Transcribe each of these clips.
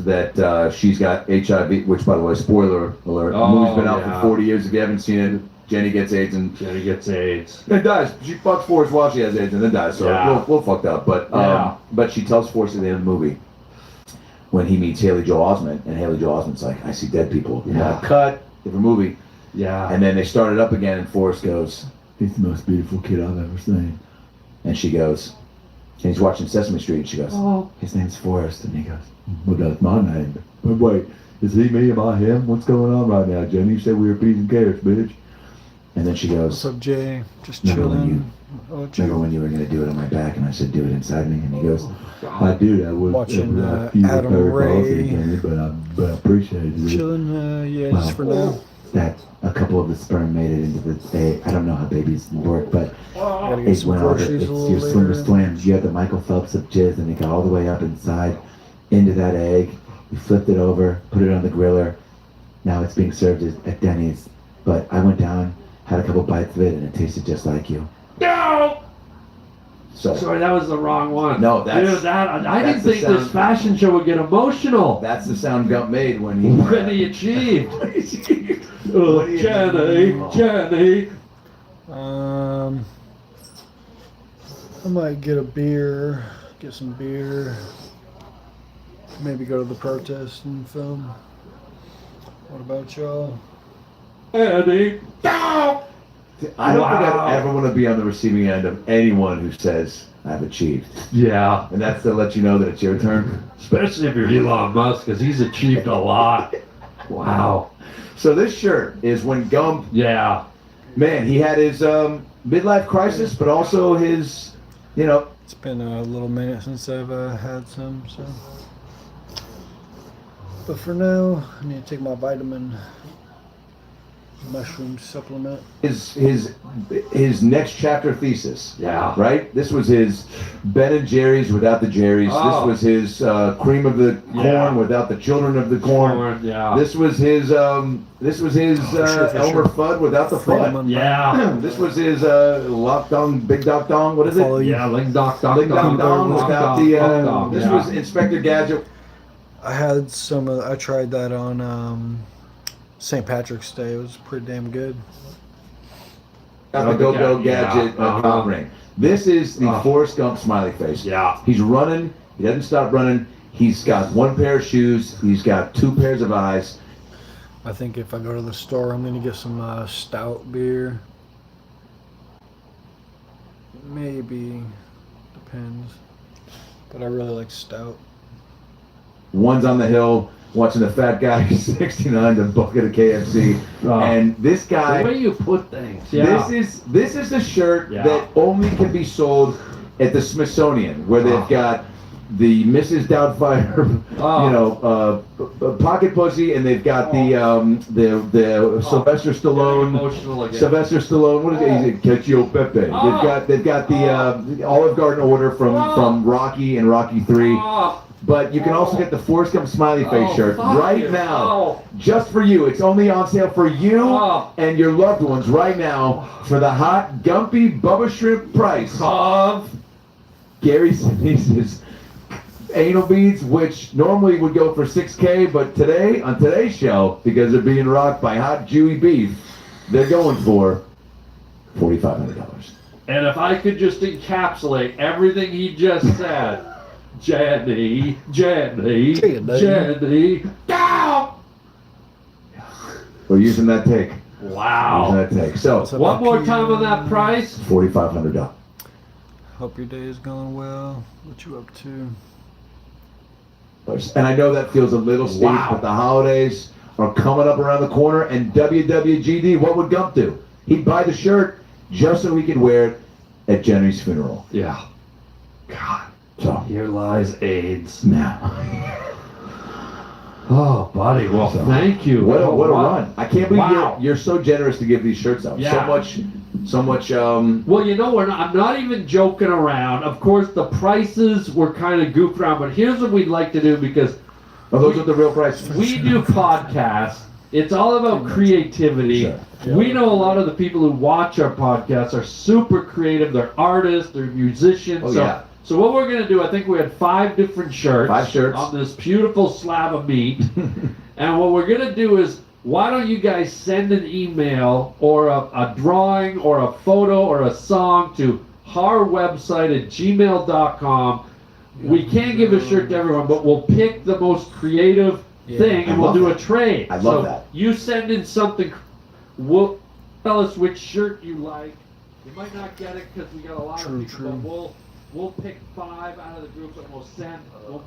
announced that she's got HIV, which, by the way, spoiler alert, the movie's been out for 40 years. If you haven't seen it, Jenny gets AIDS and dies. She fucks Forrest while she has AIDS and then dies. So we'll fucked up. But she tells Forrest at the end of the movie when he meets Haley Joel Osment, and Haley Joel Osment's like, "I see dead people." Cut. Different movie. Yeah. And then they start it up again, and Forrest goes, "He's the most beautiful kid I've ever seen." And she goes, and he's watching Sesame Street, and she goes, "Oh, his name's Forrest." And he goes, "Well, that's my name." But wait, is he me? Am I him? What's going on right now, Jenny? You said we were peas and carrots, bitch. And then she goes, "What's up, Jay? Just remember chilling." Remember when you were going to do it on my back? And I said, "Do it inside me." And he goes, "I do. That was watching Adam Ray. But I appreciate it." Chilling, just for now. That a couple of the sperm made it into the. I don't know how babies work, but Gotta get it some went all groceries it's a your little swimmer later. swims. You had the Michael Phelps of jizz, and it got all the way up inside into that egg. You flipped it over, put it on the griller. Now it's being served at Denny's. But I went down, had a couple bites of it, and it tasted just like you. No! So Sorry, that was the wrong one. No, that's... Dude, I didn't the think sound, this fashion show would get emotional. That's the sound Gump made when He achieved. Oh, Jenny. I might get a beer, get some beer, maybe go to the protest and film. What about y'all? Eddie. No! I don't think I'd ever want to be on the receiving end of anyone who says, "I've achieved." Yeah. And that's to let you know that it's your turn. Especially if you're Elon Musk, because he's achieved a lot. Wow. So this shirt is when Gump, Yeah. man, he had his midlife crisis, but also his, It's been a little minute since I've had some, so. But for now, I need to take my vitamin mushroom supplement. his next chapter thesis. Yeah. Right? This was his Ben and Jerry's without the Jerry's. Oh. This was his cream of the corn without the children of the corn. Yeah. This was his For Elmer sure. Fudd without the Freedom Fudd. on Yeah. This was his Lock Dong, Big Doc Dong. What is Follow it? you. Yeah, Ling Doc Doc Ling Dong Dong without the. This was Inspector Gadget. I had some. I tried that on St. Patrick's Day. It was pretty damn good. Got the Go-Go Gadget Yeah. comm ring. This is the Forrest Gump smiley face. Yeah. He's running. He doesn't stop running. He's got one pair of shoes. He's got two pairs of eyes. I think if I go to the store, I'm gonna get some stout beer. Maybe, depends. But I really like stout. One's on the hill watching the fat guy 69 the bucket of KFC. And this guy, the way you put things. Yeah. this is the shirt that only can be sold at the Smithsonian, where they've got the Mrs. Doubtfire, pocket pussy, and they've got the Sylvester Stallone. Emotional again. Sylvester Stallone. What is it? Cacio Pepe. They've got the Olive Garden order from Rocky and Rocky 3. But you can also get the Forrest Gump smiley face shirt right now, just for you. It's only on sale for you and your loved ones right now for the hot, gumpy Bubba Shrimp price of Gary Sinise's anal beads, which normally would go for $6K, but today, on today's show, because they're being rocked by hot, Jewy beef, they're going for $4,500. And if I could just encapsulate everything he just said, Jenny, go! We're using that take. Wow. Using that take. So, One more time on that price. $4,500. Hope your day is going well. What you up to? And I know that feels a little steep, but the holidays are coming up around the corner, and WWGD, what would Gump do? He'd buy the shirt just so he could wear it at Jenny's funeral. Yeah. God. So here lies AIDS. Now. Oh, buddy. Well, thank you. What a run. I can't believe you're so generous to give these shirts out. Yeah. So much. Well, you know, I'm not even joking around. Of course, the prices were kind of goofed around, but here's what we'd like to do, because those are the real prices. We do podcasts. It's all about creativity. Sure. We know a lot of the people who watch our podcasts are super creative. They're artists, they're musicians. So what we're gonna do, I think we had 5 different shirts. 5 shirts. On this beautiful slab of meat. And what we're gonna do is, why don't you guys send an email or a drawing or a photo or a song to our website at gmail.com. We can't give a shirt to everyone, but we'll pick the most creative thing and we'll do a trade. I love that. You send in something, we'll tell us which shirt you like. You might not get it because we got a lot of people, but we'll pick 5 out of the group and we'll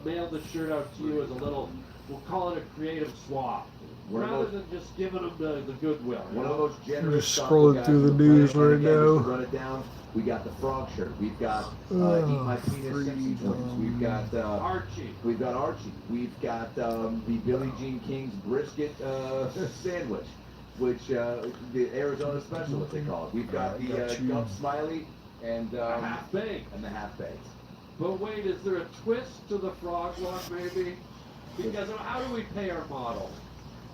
mail the shirt out to you as a little, we'll call it a creative swap. Rather than just giving them the goodwill. One of those generous. Just scrolling through the news right now. Run it down. We got the frog shirt. We've got Eat My Penis Sexy Twins. We've got Archie. We've got Archie. We've got the Billie Jean King's brisket sandwich, which the Arizona special, what they call it. We've got the Gump Smiley and half baked. And the half baked. But wait, is there a twist to the frog one maybe? Because how do we pay our models?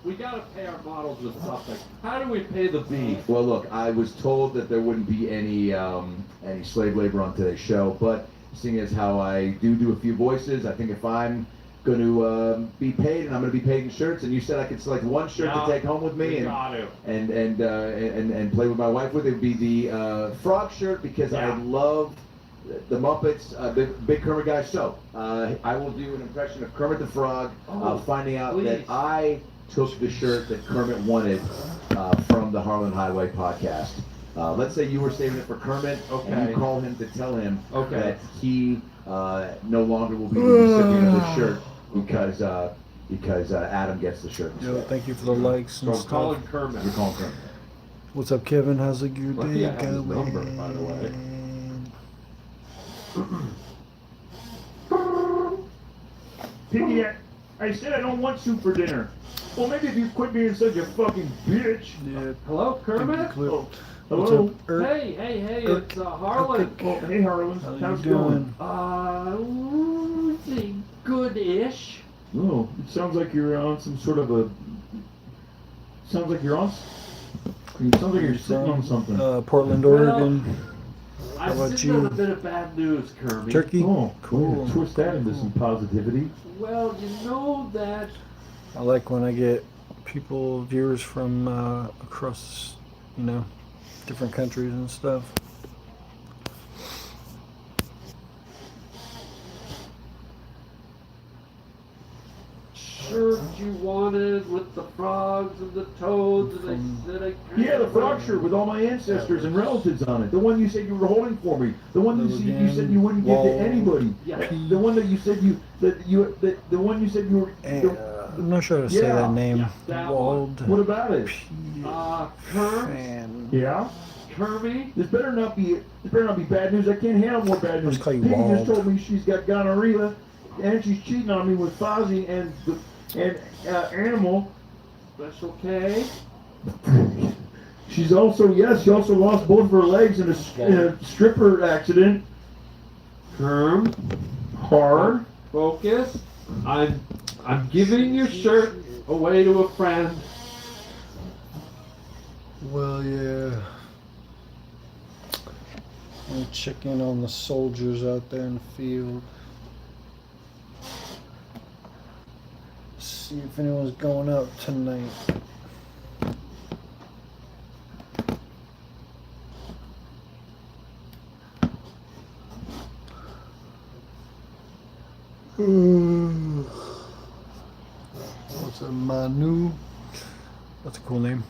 We gotta pay our models with something. How do we pay the beef? Well, look, I was told that there wouldn't be any slave labor on today's show, but seeing as how I do a few voices, I think if I'm going to be paid, and I'm going to be paid in shirts, and you said I could select one shirt to take home with me and play with my wife with, it would be the frog shirt because I love the Muppets, big Kermit guy. So I will do an impression of Kermit the Frog, finding out that I took the shirt that Kermit wanted from the Harlan Highway podcast. Let's say you were saving it for Kermit, and you call him to tell him that he no longer will be the recipient of the shirt because Adam gets the shirt. Yo, thank you for the likes and stuff. Calling Kermit. You're calling Kermit. What's up, Kevin? How's your day going? Number, by the way. Piggy, I said I don't want soup for dinner. Well, maybe if you quit being such a fucking bitch. Yeah. Hello, Kermit? Oh, What's hello. up, Erk? Hey, it's Harlan. Oh, hey, Harlan. How's it going? Good-ish. Oh, it sounds like you're on some sort of a. Sounds like you're on. It sounds like you're sitting on something. Portland, Oregon. I'm about sitting on you? a bit of bad news, Kermit. Turkey? Oh, Cool. Twist that into some positivity. Well, you know that I like when I get viewers from across, different countries and stuff. shirt you wanted with the frogs and the toads, and I said I kinda Yeah, the frog shirt with all my ancestors and relatives on it. The one you said you were holding for me. The one you said you wouldn't give to anybody. Yeah. The one that you said the one you said you were. I'm not sure how to say that name. Yeah, that Wald. What about it? Fan. Yeah. Kirby? This better not be bad news. I can't handle more bad news. Let's call you Piggy Wald. just told me she's got gonorrhea, and she's cheating on me with Fozzie and Animal. Special K? She also lost both of her legs in a stripper accident. Kerm? Hard. Focus. I'm giving your shirt away to a friend. Well, yeah. I'm checking on the soldiers out there in the field. See if anyone's going out tonight. What's a Manu? That's a cool name.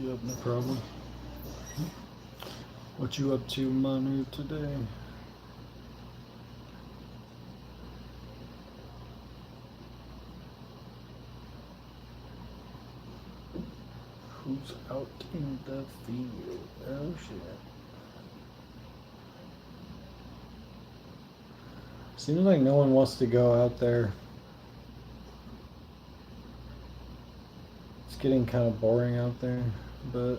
Yep, no problem. What you up to, Manu, today? Who's out in the field? Oh shit. Seems like no one wants to go out there. getting kind of boring out there, but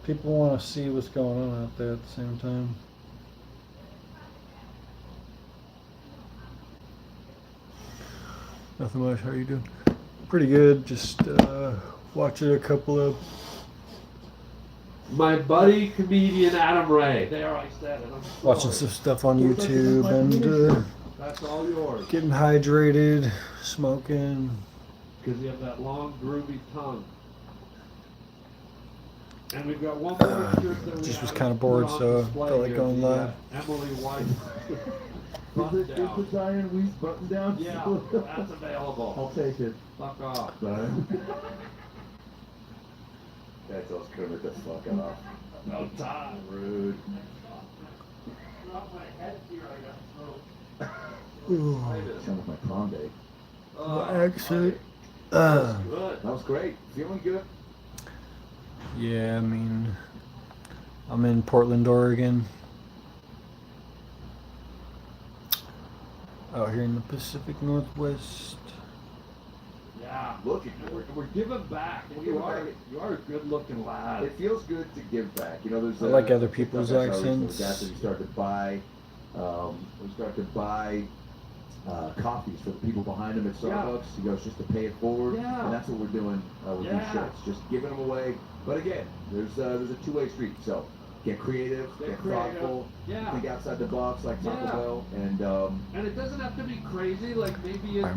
people want to see what's going on out there at the same time. Nothing much. How you doing? Pretty good. Just watching a couple of. My buddy comedian Adam Ray. There, I said it. Watching some stuff on YouTube and That's all yours. getting hydrated, smoking. Because you have that long, groovy tongue. And we've got one more shirt that we Just was haven't kind of put bored, on so display felt like here, going the, live. Emily White. Is button the down. Diane Weiss button down? Yeah, that's available. I'll take it. Fuck off. That's us Kermit the fuck off. No time. Rude. Ooh, Sound like my prom day. accent. Good. That was great. Feeling good? Yeah, I mean, I'm in Portland, Oregon. Out here in the Pacific Northwest. Yeah. Look at We're giving back. And you are a good looking lad. It feels good to give back. You know, there's I like other people's accents. Guys that we start to buy, coffees for the people behind them at Starbucks. He goes just to pay it forward, Yeah. and that's what we're doing with Yeah. these shirts, just giving them away. But again, there's a two-way street. So get creative, get thoughtful, Yeah. think outside the box like Taco Yeah. Bell, and And it doesn't have to be crazy, like maybe it's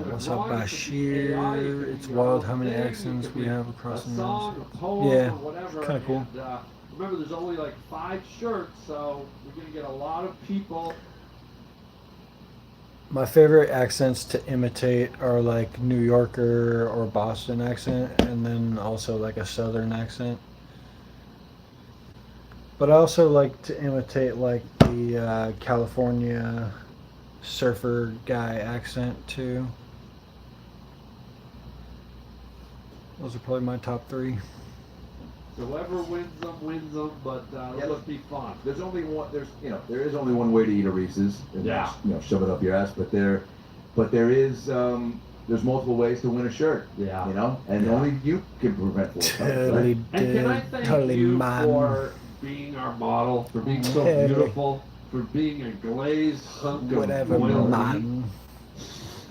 What's up, Bashir? It's wild how many accents we have across the song, a poem, Yeah, or whatever. kinda cool. And, remember, there's only like 5 shirts, so we're gonna get a lot of people. My favorite accents to imitate are like New Yorker or Boston accent, and then also like a Southern accent. But I also like to imitate like the California surfer guy accent too. Those are probably my top 3. So whoever wins them, but it'll be fun. there's only one. There is only one way to eat a Reese's. And Yeah. that's, shove it up your ass. But there is. There's multiple ways to win a shirt. Yeah. You know, and Yeah. only you can prevent it. Totally And can I dead, thank totally you man. for being our model, for being so Hey. beautiful, for being a glazed hunk Whatever, of oil man.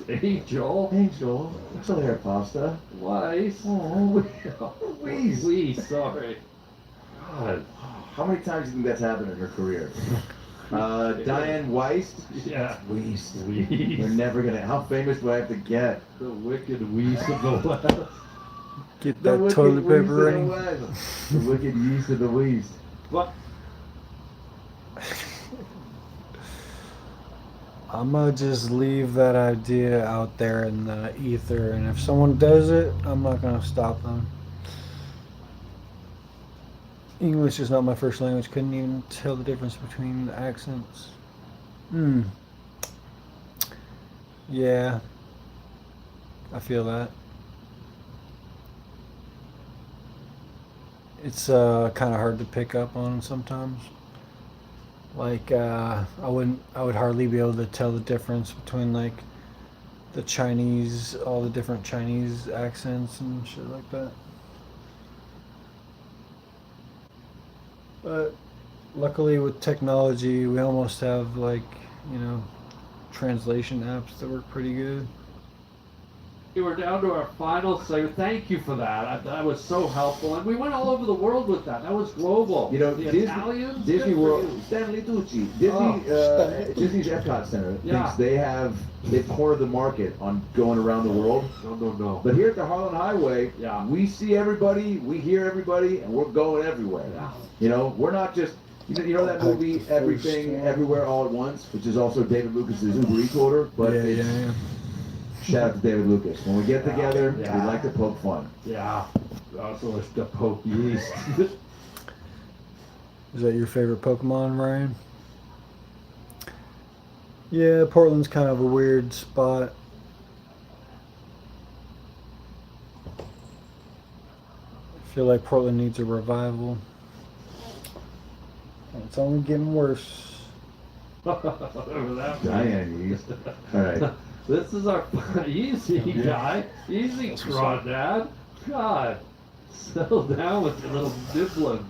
Angel. Angel, what's all hair pasta? Weiss. Oh, Weeze. Weiss, sorry. God. How many times do you think that's happened in her career? Diane Weiss. Yeah. Weiss. Weiss. We're never gonna. How famous do I have to get? The wicked Weiss of the West. Get The that wicked toilet Weiss paper of the ready. West. The wicked yeast of the West. But I'm gonna just leave that idea out there in the ether, and if someone does it, I'm not gonna stop them. English is not my first language. Couldn't even tell the difference between the accents. Yeah, I feel that. It's kind of hard to pick up on sometimes. Like I would hardly be able to tell the difference between like the Chinese, all the different Chinese accents and shit like that. But luckily with technology, we almost have like, translation apps that work pretty good. we're down to our final segment. Thank you for that. That was so helpful. And we went all over the world with that. That was global. You know, the Disney, Italians. Disney good for World, you. Stanley Tucci, Disney's Epcot Center Yeah. thinks they've cornered the market on going around the world. No. But here at the Harlan Highway, Yeah. we see everybody, we hear everybody, and we're going everywhere. Yeah. We're not just, you know that movie, Everything, Everywhere, All at Once, which is also David Lucas's Uber Eats order, but it's, shout out to David Lucas. When we get together, we like to poke fun. Yeah. Also, it's the poke yeast. Is that your favorite Pokemon, Ryan? Yeah, Portland's kind of a weird spot. I feel like Portland needs a revival. And it's only getting worse. Whatever that means. Diane, Yeast. All right. This is our easy guy, easy crawdad. God, settle down with your little nibblings.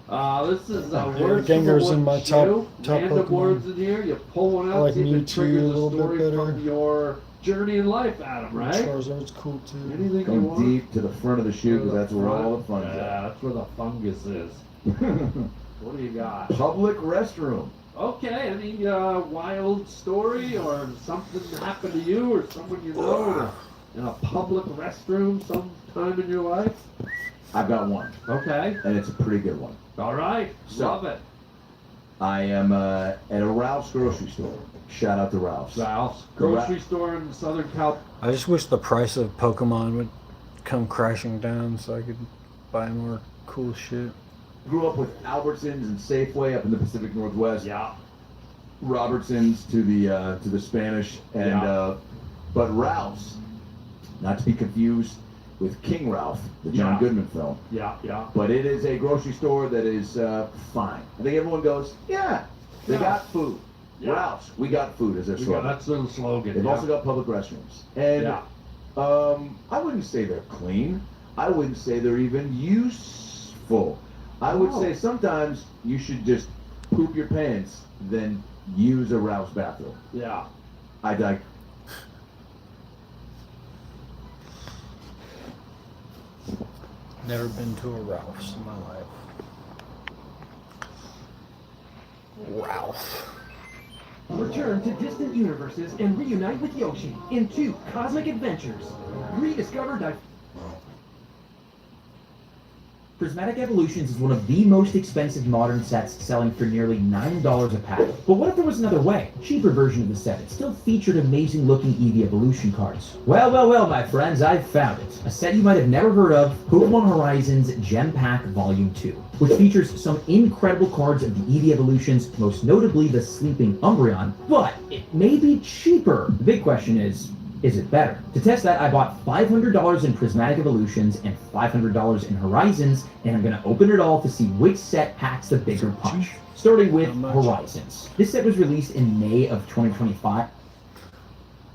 This is Yeah, words from Gengar's the in my one top shoe. Pokemon. Mantibore's in here. You pull one I out, like see if it Mewtwo triggers a a little bit story better. from your journey in life, Adam, right? Charizard's cool too. Anything you Go want? deep to the front of the shoe because that's where all the fun's Yeah, that's where the fungus is. at. What do you got? Public restroom. Okay, any wild story or something happened to you or someone you know in a public restroom sometime in your life? I've got one, Okay, and it's a pretty good one. all right, So- love it. I am at a Ralph's grocery store. Shout out to Ralph's. Ralph's grocery store in Southern Cal. I just wish the price of Pokemon would come crashing down so I could buy more cool shit. Grew up with Albertsons and Safeway up in the Pacific Northwest. Yeah, Robertsons to the Spanish, and Yeah. but Ralph's, not to be confused with King Ralph, the John Yeah. Goodman film. yeah. But it is a grocery store that is fine. I think everyone goes, yeah, they Yeah. got food. Yeah. Ralph's, we got food as their We got, slogan. that's their slogan. They've yeah. also got public restrooms, and Yeah. I wouldn't say they're clean. I wouldn't say they're even useful. I would Oh. say sometimes you should just poop your pants, then use a Ralph's bathroom. Yeah. I like. Never been to a Ralph's in my life. Ralph. Return to distant universes and reunite with Yoshi in 2 cosmic adventures. Rediscover Prismatic Evolutions is one of the most expensive modern sets, selling for nearly $9 a pack. But what if there was another way? Cheaper version of the set that still featured amazing looking Eevee Evolution cards. Well, my friends, I've found it. A set you might have never heard of, Pokemon Horizons Gem Pack Volume 2, which features some incredible cards of the Eevee Evolutions, most notably the Sleeping Umbreon, but it may be cheaper. The big question is it better? To test that, I bought $500 in Prismatic Evolutions and $500 in Horizons, and I'm going to open it all to see which set packs the bigger punch. Starting with How much? Horizons. This set was released in May of 2025.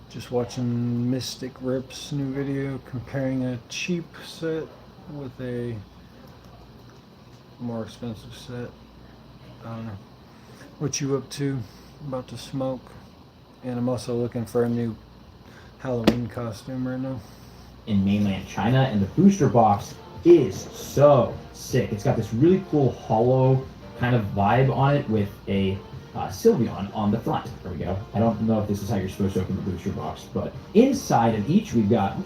Just watching Mystic Rip's new video comparing a cheap set with a more expensive set. I don't know. What you up to? About to smoke. And I'm also looking for a new Halloween costume right now. In mainland China, and the booster box is so sick. It's got this really cool hollow kind of vibe on it with a Sylveon on the front. There we go. I don't know if this is how you're supposed to open the booster box, but inside of each we've got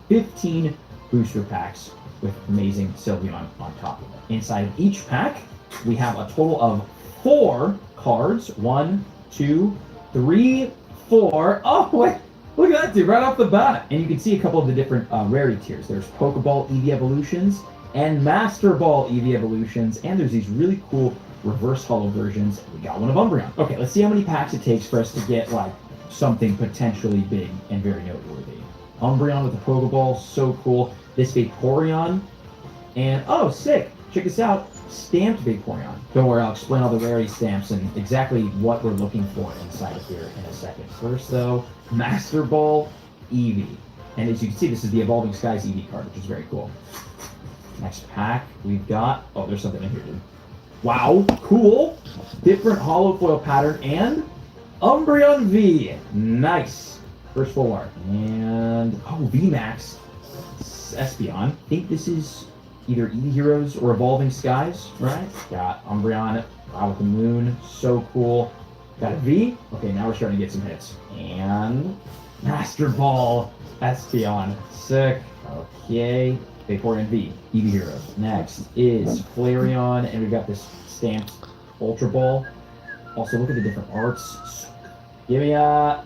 15 booster packs with amazing Sylveon on top of it. Inside of each pack, we have a total of 4 cards. 1, 2, 3, 4. Oh, wait. Look at that, dude, right off the bat. And you can see a couple of the different rarity tiers. There's Pokeball Eevee Evolutions and Master Ball Eevee Evolutions, and there's these really cool reverse holo versions. We got one of Umbreon. Okay, let's see how many packs it takes for us to get, like, something potentially big and very noteworthy. Umbreon with the Pokeball, so cool. This Vaporeon, and, oh, sick. Check this out. Stamped Vaporeon. Don't worry, I'll explain all the rarity stamps and exactly what we're looking for inside of here in a second. First, though, Master Ball Eevee. And as you can see, this is the Evolving Skies Eevee card, which is very cool. Next pack, we've got... Oh, there's something in here, dude. Wow, cool. Different hollow foil pattern and Umbreon V. Nice. First 4. And, oh, VMAX Espeon. I think this is either Eevee Heroes or Evolving Skies, right? Got Umbreon, wow, with the moon, so cool. Got a V. Okay, now we're starting to get some hits. And Master Ball Espeon, sick. Okay, Vaporeon V, Eevee Heroes. Next is Flareon, and we've got this stamped Ultra Ball. Also, look at the different arts. Give me a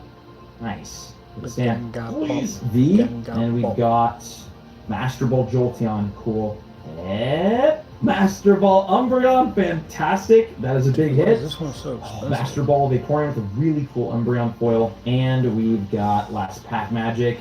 nice. Stamp please V, and we've got Master Ball Jolteon, cool. And Master Ball Umbreon, fantastic. That is a big hit. This one's so expensive. Master Ball Vaporeon with a really cool Umbreon foil. And we've got last pack magic.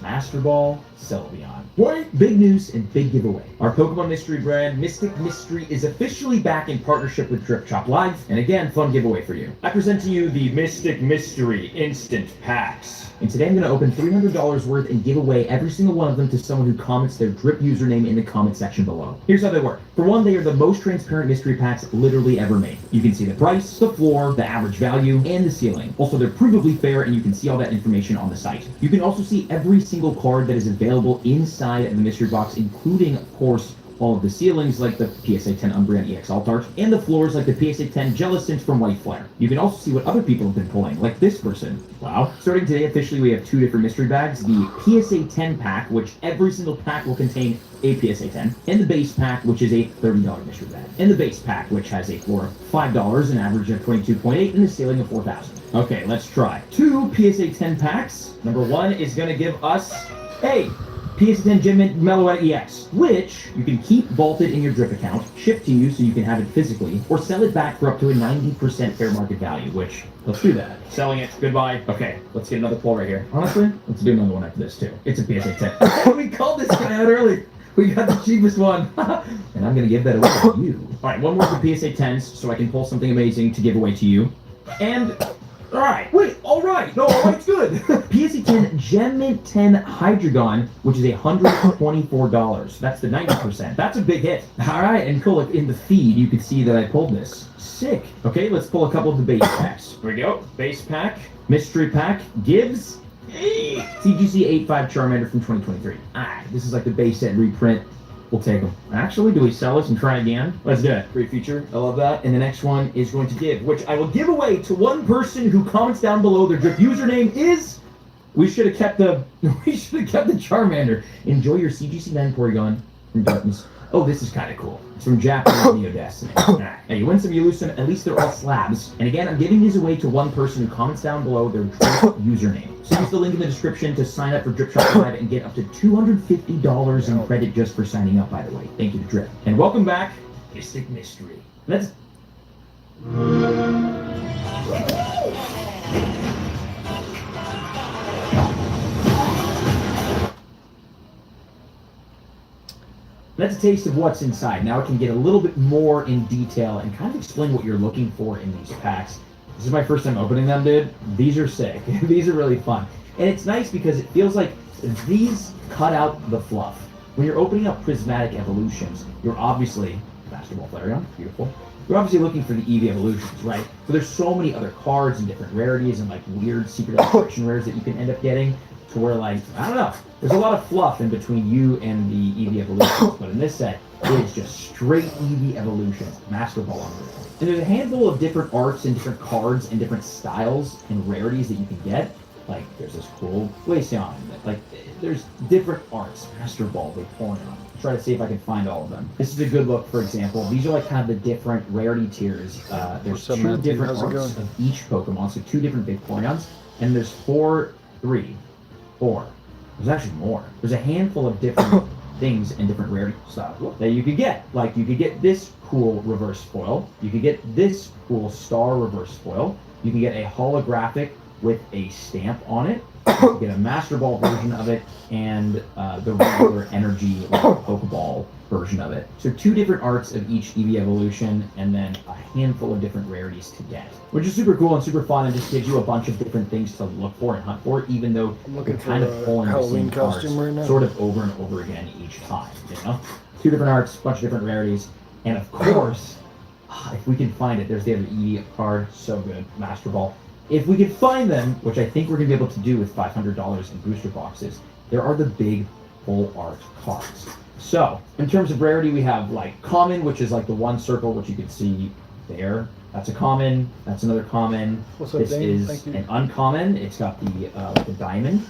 Master Ball Sylveon. What? Big news and big giveaway. Our Pokemon Mystery brand, Mystic Mystery, is officially back in partnership with Drip Shop Live. And again, fun giveaway for you. I present to you the Mystic Mystery Instant Packs. And today I'm going to open $300 worth and give away every single one of them to someone who comments their Drip username in the comment section below. Here's how they work. For one, they are the most transparent mystery packs literally ever made. You can see the price, the floor, the average value, and the ceiling. Also, they're provably fair, and you can see all that information on the site. You can also see every single card that is available inside of the mystery box, including, of course, all of the ceilings like the PSA 10 Umbreon EX Alt Art, and the floors like the PSA 10 Jellicent from White Flare. You can also see what other people have been pulling, like this person. Wow. Starting today, officially, we have 2 different mystery bags. The PSA 10 pack, which every single pack will contain a PSA 10, and the base pack, which is a $30 mystery bag. And the base pack, which has a floor of $5, an average of 22.8, and a ceiling of 4,000. Okay, let's try. 2 PSA 10 packs. Number 1 is going to give us a PSA 10 Gem Mint Meloetta EX, which you can keep vaulted in your Drip account, ship to you so you can have it physically, or sell it back for up to a 90% fair market value, which, let's do that. Selling it, goodbye. Okay, let's get another pull right here. Honestly, let's do another one after this too. It's a PSA 10. We called this guy out early. We got the cheapest one. And I'm going to give that away to you. Alright, one more for PSA 10s so I can pull something amazing to give away to you. And alright, wait, alright, no, alright's good. PSA 10 Gem Mint 10 Hydreigon, which is $124. That's the 90%. That's a big hit. Alright, and cool, in the feed, you can see that I pulled this. Sick. Okay, let's pull a couple of the base packs. Here we go. Base pack, mystery pack, gives a CGC 85 Charmander from 2023. This is like the base set reprint. We'll take them. Actually, do we sell this and try again? Let's do it. Great feature. I love that. And the next one is going to give, which I will give away to one person who comments down below. Their Drip username is. We should have kept the Charmander. Enjoy your CGC 9 Porygon from Darkness. Oh, this is kind of cool. It's from Japanese Neo Destiny. Now, you win some, you lose some. At least they're all slabs. And again, I'm giving these away to one person who comments down below their Drip username. So use the link in the description to sign up for Drip Shop Live and get up to $250 in credit just for signing up, by the way. Thank you to Drip. And welcome back, Mystic Mystery. Let's... That's a taste of what's inside. Now I can get a little bit more in detail and kind of explain what you're looking for in these packs. This is my first time opening them, dude. These are sick. These are really fun. And it's nice because it feels like these cut out the fluff. When you're opening up Prismatic Evolutions, you're obviously, Basketball Flareon, beautiful. You're obviously looking for the Eevee Evolutions, right? So there's so many other cards and different rarities and like weird secret collection rares that you can end up getting to where like, I don't know, there's a lot of fluff in between you and the Eevee Evolutions, but in this set, it is just straight Eevee Evolutions, Master Ball on it. And there's a handful of different arts and different cards and different styles and rarities that you can get. Like, there's this cool Glaceon. Like, there's different arts. Master Ball, Vaporeon. Try to see if I can find all of them. This is a good look, for example. These are like kind of the different rarity tiers. There's 2 different arts of each Pokemon, so 2 different Vaporeons. And there's 4. There's actually more. There's a handful of different things and different rarity styles that you could get. Like, you could get this cool reverse foil. You could get this cool star reverse foil. You can get a holographic with a stamp on it. You can get a Master Ball version of it and the regular energy like Pokeball version of it. So 2 different arts of each Eevee Evolution and then a handful of different rarities to get. Which is super cool and super fun and just gives you a bunch of different things to look for and hunt for, even though you're kind of pulling the same cards sort of over and over again each time, you know? 2 different arts, bunch of different rarities, and of course, if we can find it, there's the other Eevee card, so good, Master Ball. If we can find them, which I think we're going to be able to do with $500 in booster boxes, there are the big full art cards. So, in terms of rarity, we have like common, which is like the one circle, which you can see there. That's a common. That's another common. What's up, this Dane? is an uncommon. It's got the diamond,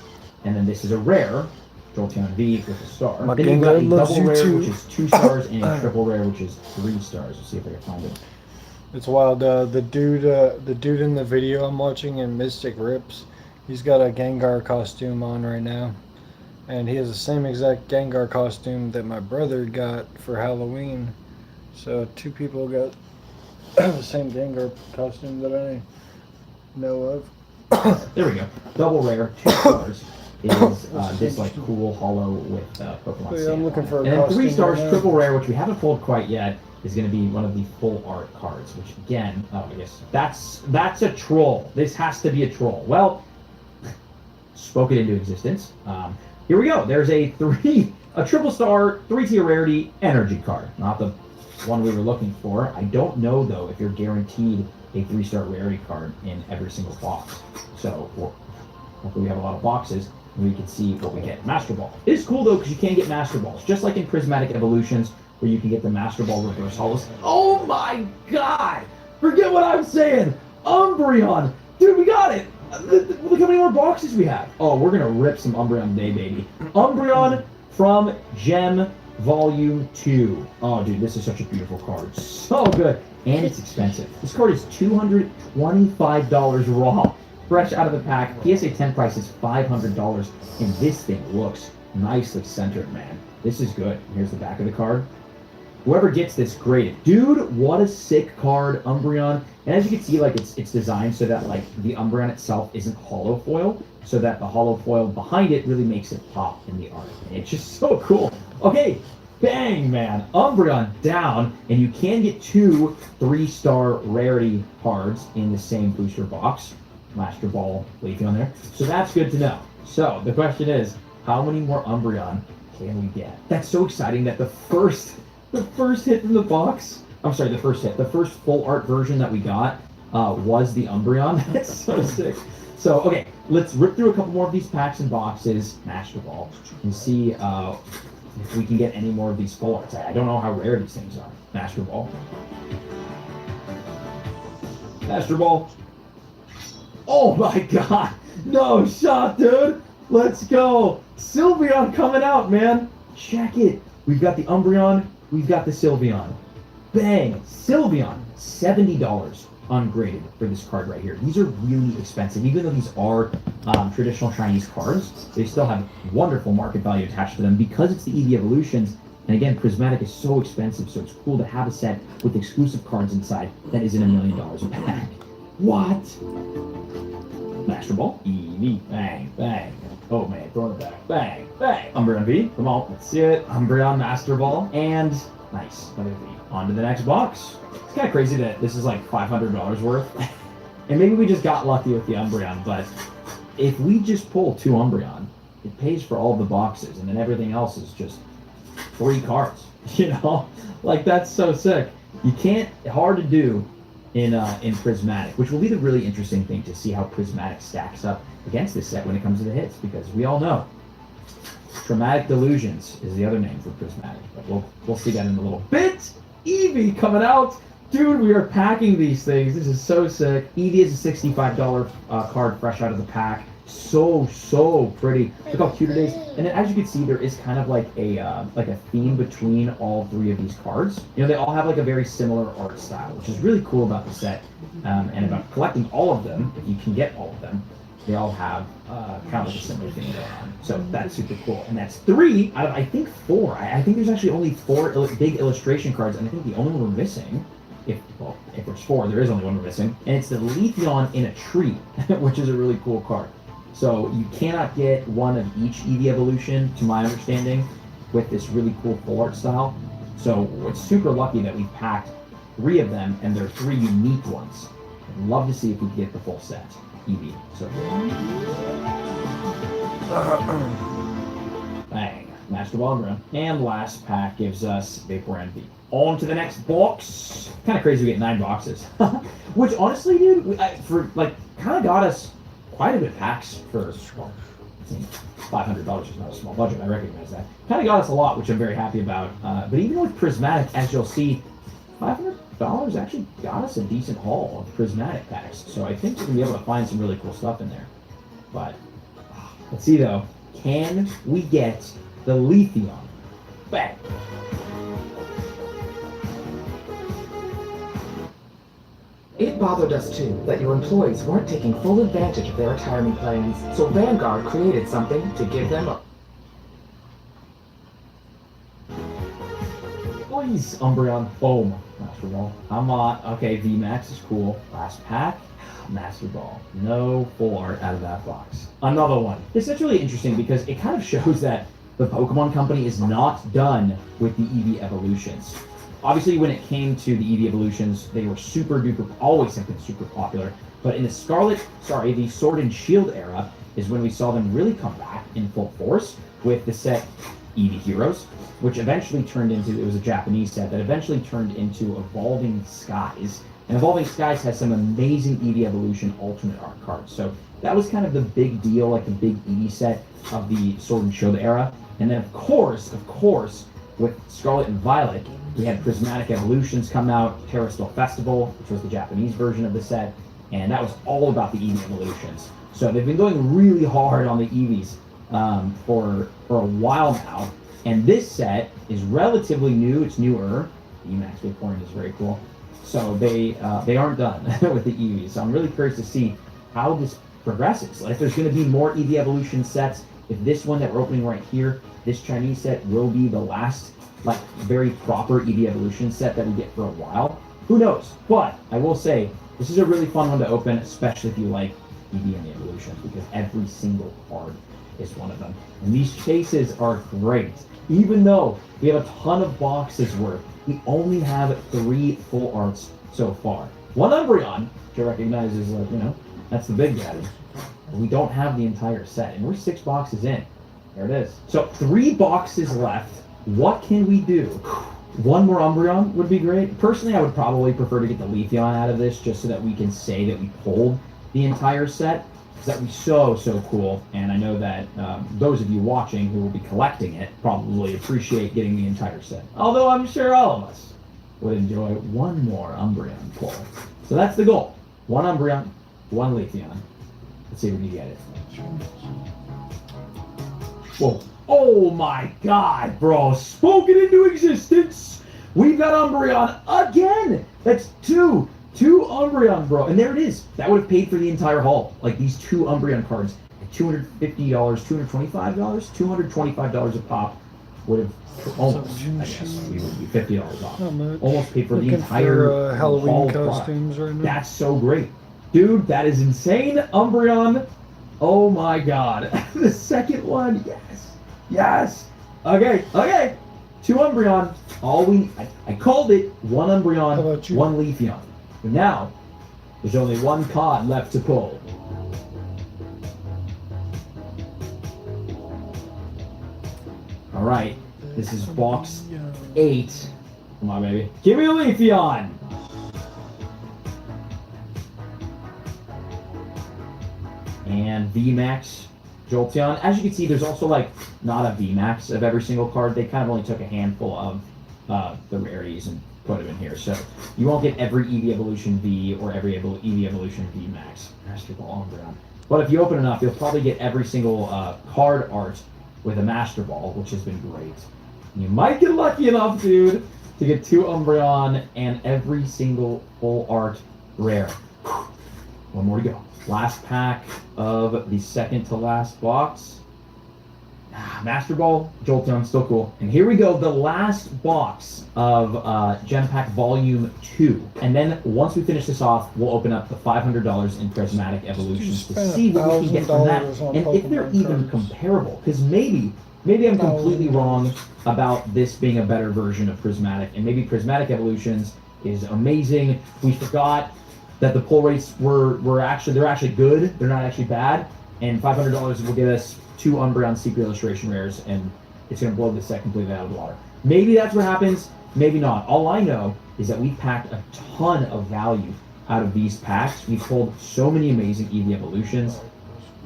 and then this is a rare, Jolteon V with a star. My Then you've got a Gengar loves double you rare, too. which is 2 stars, and a triple rare, which is 3 stars. Let's see if I can find it. It's wild. The dude in the video I'm watching in Mystic Rips, he's got a Gengar costume on right now, and he has the same exact Gengar costume that my brother got for Halloween. So 2 people got the same Gengar costume that I know of. There we go. Double rare, 2 stars. is this like cool hollow with Pokemon Yeah, Sand I'm looking on it. for a And then costume 3 stars right now. triple rare, which we haven't pulled quite yet, is going to be one of the full art cards. Which again, I guess that's a troll. This has to be a troll. Well, spoke it into existence. Here we go. There's a triple star 3-tier rarity energy card. Not the one we were looking for. I don't know though if you're guaranteed a 3-star rarity card in every single box. So hopefully we have a lot of boxes and we can see what we get. Master Ball. It is cool though because you can get Master Balls, just like in Prismatic Evolutions where you can get the Master Ball reverse hollows. Oh my god! Forget what I'm saying! Umbreon! Dude, we got it! Look how many more boxes we have. Oh, we're gonna rip some Umbreon today, baby. Umbreon from Gem Volume 2. Oh, dude, this is such a beautiful card. So good. And it's expensive. This card is $225 raw. Fresh out of the pack. PSA 10 price is $500. And this thing looks nicely centered, man. This is good. Here's the back of the card. Whoever gets this, great. Dude, what a sick card, Umbreon. And as you can see, like it's designed so that like the Umbreon itself isn't hollow foil, so that the hollow foil behind it really makes it pop in the art. And it's just so cool. Okay, bang, man. Umbreon down, and you can get 2 3-star rarity cards in the same booster box. Master Ball, Leafeon there. So that's good to know. So the question is, how many more Umbreon can we get? That's so exciting that the first hit from the box, I'm sorry, the first full art version that we got was the Umbreon. That's so sick. So, okay, let's rip through a couple more of these packs and boxes, Master Ball, and see if we can get any more of these full arts. I don't know how rare these things are. Master Ball. Master Ball. Oh my god! No shot, dude! Let's go! Sylveon coming out, man! Check it! We've got the Umbreon, we've got the Sylveon. Bang! Sylveon, $70 ungraded for this card right here. These are really expensive. Even though these are traditional Chinese cards, they still have wonderful market value attached to them because it's the EV Evolutions. And again, Prismatic is so expensive, so it's cool to have a set with exclusive cards inside that isn't $1 million a pack. What? Master Ball, EV, bang, bang. Oh man, throwing it back, bang, bang. Umbreon V, come on, let's see it. Umbreon Master Ball, and nice, another V. On to the next box. It's kind of crazy that this is like $500 worth. And maybe we just got lucky with the Umbreon, but if we just pull 2 Umbreon, it pays for all of the boxes, and then everything else is just 3 cards. You know? Like, that's so sick. You can't, hard to do in Prismatic, which will be the really interesting thing to see how Prismatic stacks up against this set when it comes to the hits, because we all know Traumatic Delusions is the other name for Prismatic, but we'll see that in a little bit. Eevee coming out. Dude, we are packing these things. This is so sick. Eevee is a $65 card fresh out of the pack. So pretty. Look how cute it is. And then as you can see, there is kind of like a theme between all 3 of these cards. You know, they all have like a very similar art style, which is really cool about the set. And about collecting all of them, if you can get all of them, they all have kind of like a similar thing going on. So that's super cool. And that's 3 out of, I think, 4. I think there's actually only 4 big illustration cards, and I think the only one we're missing, if there's 4, there is only one we're missing, and it's the Leafeon in a tree, which is a really cool card. So you cannot get one of each EV Evolution, to my understanding, with this really cool full art style. So it's super lucky that we've packed 3 of them, and they're 3 unique ones. I'd love to see if we can get the full set. EV. So bang. Master Ball run. And last pack gives us Vaporeon V. On to the next box. Kind of crazy we get 9 boxes. Which honestly, dude, kind of got us quite a bit of packs for $500 is not a small budget, I recognize that. Kind of got us a lot, which I'm very happy about. But even with Prismatic, as you'll see, $500 actually got us a decent haul of Prismatic packs. So I think we're going to be able to find some really cool stuff in there. But let's see though, can we get the Leafeon? Bang! It bothered us too that your employees weren't taking full advantage of their retirement plans, so Vanguard created something to give them a... boys. Umbreon, boom. Master Ball. Come on. Okay, VMAX is cool. Last pack. Master Ball. No full art out of that box. Another one. This is really interesting because it kind of shows that the Pokemon Company is not done with the EV evolutions. Obviously, when it came to the EV evolutions, they were super duper, always have been super popular. But in the the Sword and Shield era is when we saw them really come back in full force with the set EV Heroes, which eventually turned into, it was a Japanese set that eventually turned into Evolving Skies. And Evolving Skies has some amazing EV Evolution alternate art cards. So that was kind of the big deal, like the big EV set of the Sword and Shield era. And then of course, with Scarlet and Violet, we had Prismatic Evolutions come out, Terrastal Festival, which was the Japanese version of the set, and that was all about the EV Evolutions. So they've been going really hard on the EVs for a while now, and this set is relatively new. It's newer. Emax Vaporeon is very cool. So they aren't done with the EVs. So I'm really curious to see how this progresses. Like, if there's going to be more EV Evolution sets, if this one that we're opening right here, this Chinese set, will be the last, like, very proper EV Evolution set that we get for a while. Who knows? But I will say, this is a really fun one to open, especially if you like EV and the Evolutions, because every single card is one of them. And these chases are great. Even though we have a ton of boxes worth, we only have 3 full arts so far. One Umbreon, which I recognize is, like, that's the big daddy. We don't have the entire set, and we're 6 boxes in. There it is. So 3 boxes left. What can we do? One more Umbreon would be great. Personally, I would probably prefer to get the Leafeon out of this, just so that we can say that we pulled the entire set. Because that would be so cool. And I know that those of you watching who will be collecting it probably appreciate getting the entire set. Although I'm sure all of us would enjoy one more Umbreon pull. So that's the goal. 1 Umbreon, 1 Leafeon. Let's see if we can get it. Whoa. Oh my god, bro. Spoken into existence. We've got Umbreon again. That's 2 Umbreon, bro. And there it is. That would have paid for the entire haul. Like, these 2 Umbreon cards at $250, $225, $225 a pop would have almost, I guess, we would be $50 off. Almost paid for the entire Halloween haul costumes product. right now. That's so great. Dude, that is insane. Umbreon. Oh my god. The second one. Yes. Okay. 2 Umbreon. I called it. 1 Umbreon, 1 Leafeon. But now, there's only 1 card left to pull. Alright. This is box 8. Come on, baby. Give me a Leafeon! And VMAX Jolteon. As you can see, there's also, like, not a VMAX of every single card. They kind of only took a handful of the rarities and put them in here. So you won't get every EV Evolution V or every EV Evolution VMAX. Master Ball Umbreon. But if you open enough, you'll probably get every single card art with a Master Ball, which has been great. And you might get lucky enough, dude, to get 2 Umbreon and every single full art rare. One more to go. Last pack of the second to last box. Master Ball, Jolteon, still cool. And here we go, the last box of Gem Pack Volume 2. And then once we finish this off, we'll open up the $500 in Prismatic Evolutions to see what we can get from that. And if they're even comparable. Because maybe I'm completely wrong about this being a better version of Prismatic. And maybe Prismatic Evolutions is amazing. We forgot that the pull rates they're actually good. They're not actually bad. And $500 will get us 2 Umbreon Secret Illustration rares, and it's going to blow the set completely out of the water. Maybe that's what happens, maybe not. All I know is that we packed a ton of value out of these packs. We pulled so many amazing EV Evolutions.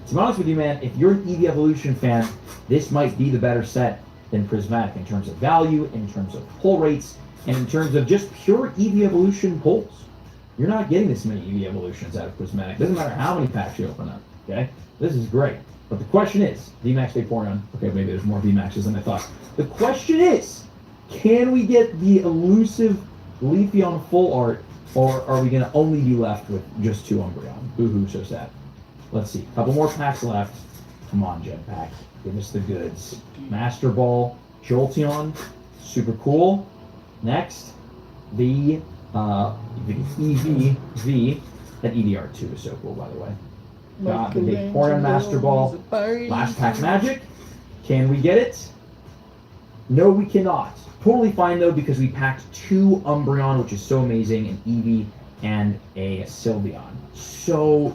To be honest with you, man, if you're an EV Evolution fan, this might be the better set than Prismatic in terms of value, in terms of pull rates, and in terms of just pure EV Evolution pulls. You're not getting this many EV Evolutions out of Prismatic. Doesn't matter how many packs you open up, okay? This is great. But the question is, VMAX Vaporeon. Okay, maybe there's more VMAXs than I thought. The question is, can we get the elusive Leafeon full art, or are we going to only be left with just 2 Umbreon? Boo-hoo, so sad. Let's see. A couple more packs left. Come on, Gem Pack. Give us the goods. Master Ball, Jolteon, super cool. Next, the EVV. That EDR2 is so cool, by the way. Got the big Porygon Master Ball. Last pack magic. Can we get it? No, we cannot. Totally fine though, because we packed 2 Umbreon, which is so amazing, an Eevee and a Sylveon. So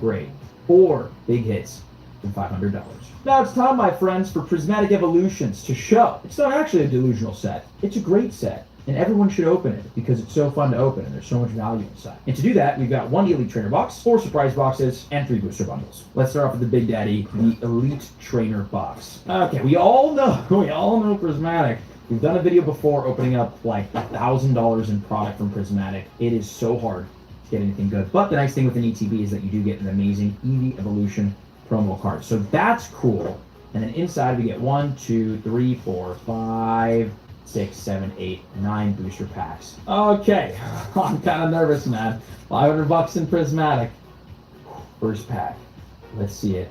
great. 4 big hits from $500. Now it's time, my friends, for Prismatic Evolutions to show. It's not actually a delusional set. It's a great set. And everyone should open it because it's so fun to open and there's so much value inside. And to do that, we've got 1 Elite Trainer box, 4 surprise boxes, and 3 booster bundles. Let's start off with the Big Daddy, the Elite Trainer box. Okay, we all know Prismatic. We've done a video before opening up like $1,000 in product from Prismatic. It is so hard to get anything good. But the nice thing with an ETB is that you do get an amazing Eevee Evolution promo card. So that's cool. And then inside we get 1, 2, 3, 4, 5, 6, 7, 8, 9 booster packs. Okay, I'm kind of nervous, man. $500 in Prismatic. First pack. Let's see it.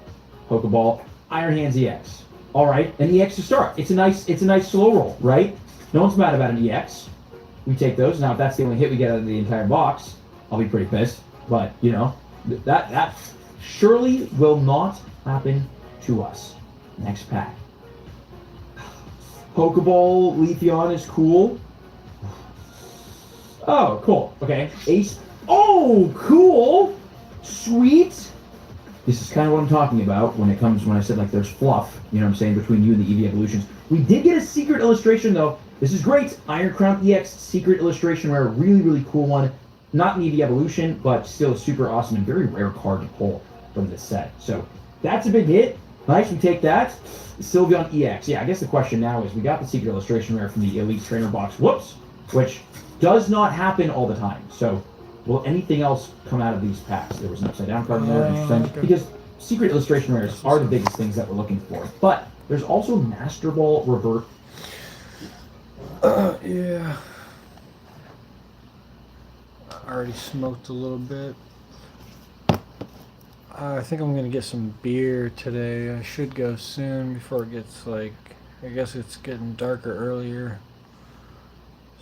Pokeball, Iron Hands EX. All right, an EX to start. It's a nice slow roll, right? No one's mad about an EX. We take those. Now, if that's the only hit we get out of the entire box, I'll be pretty pissed. But you know, that surely will not happen to us. Next pack. Pokeball Leafeon is cool. Oh, cool. Okay. Ace. Oh, cool. Sweet. This is kind of what I'm talking about when I said like there's fluff, you know what I'm saying, between you and the Eevee Evolutions. We did get a secret illustration though. This is great. Iron Crown EX secret illustration rare, really cool one. Not an Eevee Evolution, but still super awesome and very rare card to pull from this set. So that's a big hit. Nice, we take that. Sylveon EX. Yeah, I guess the question now is we got the secret illustration rare from the Elite Trainer box. Whoops! Which does not happen all the time. So will anything else come out of these packs? There was an upside down card in there, interesting. Because secret illustration rares are the biggest things that we're looking for. But there's also Master Ball Revert. Yeah. I already smoked a little bit. I think I'm gonna get some beer today. I should go soon before it gets like, I guess it's getting darker earlier.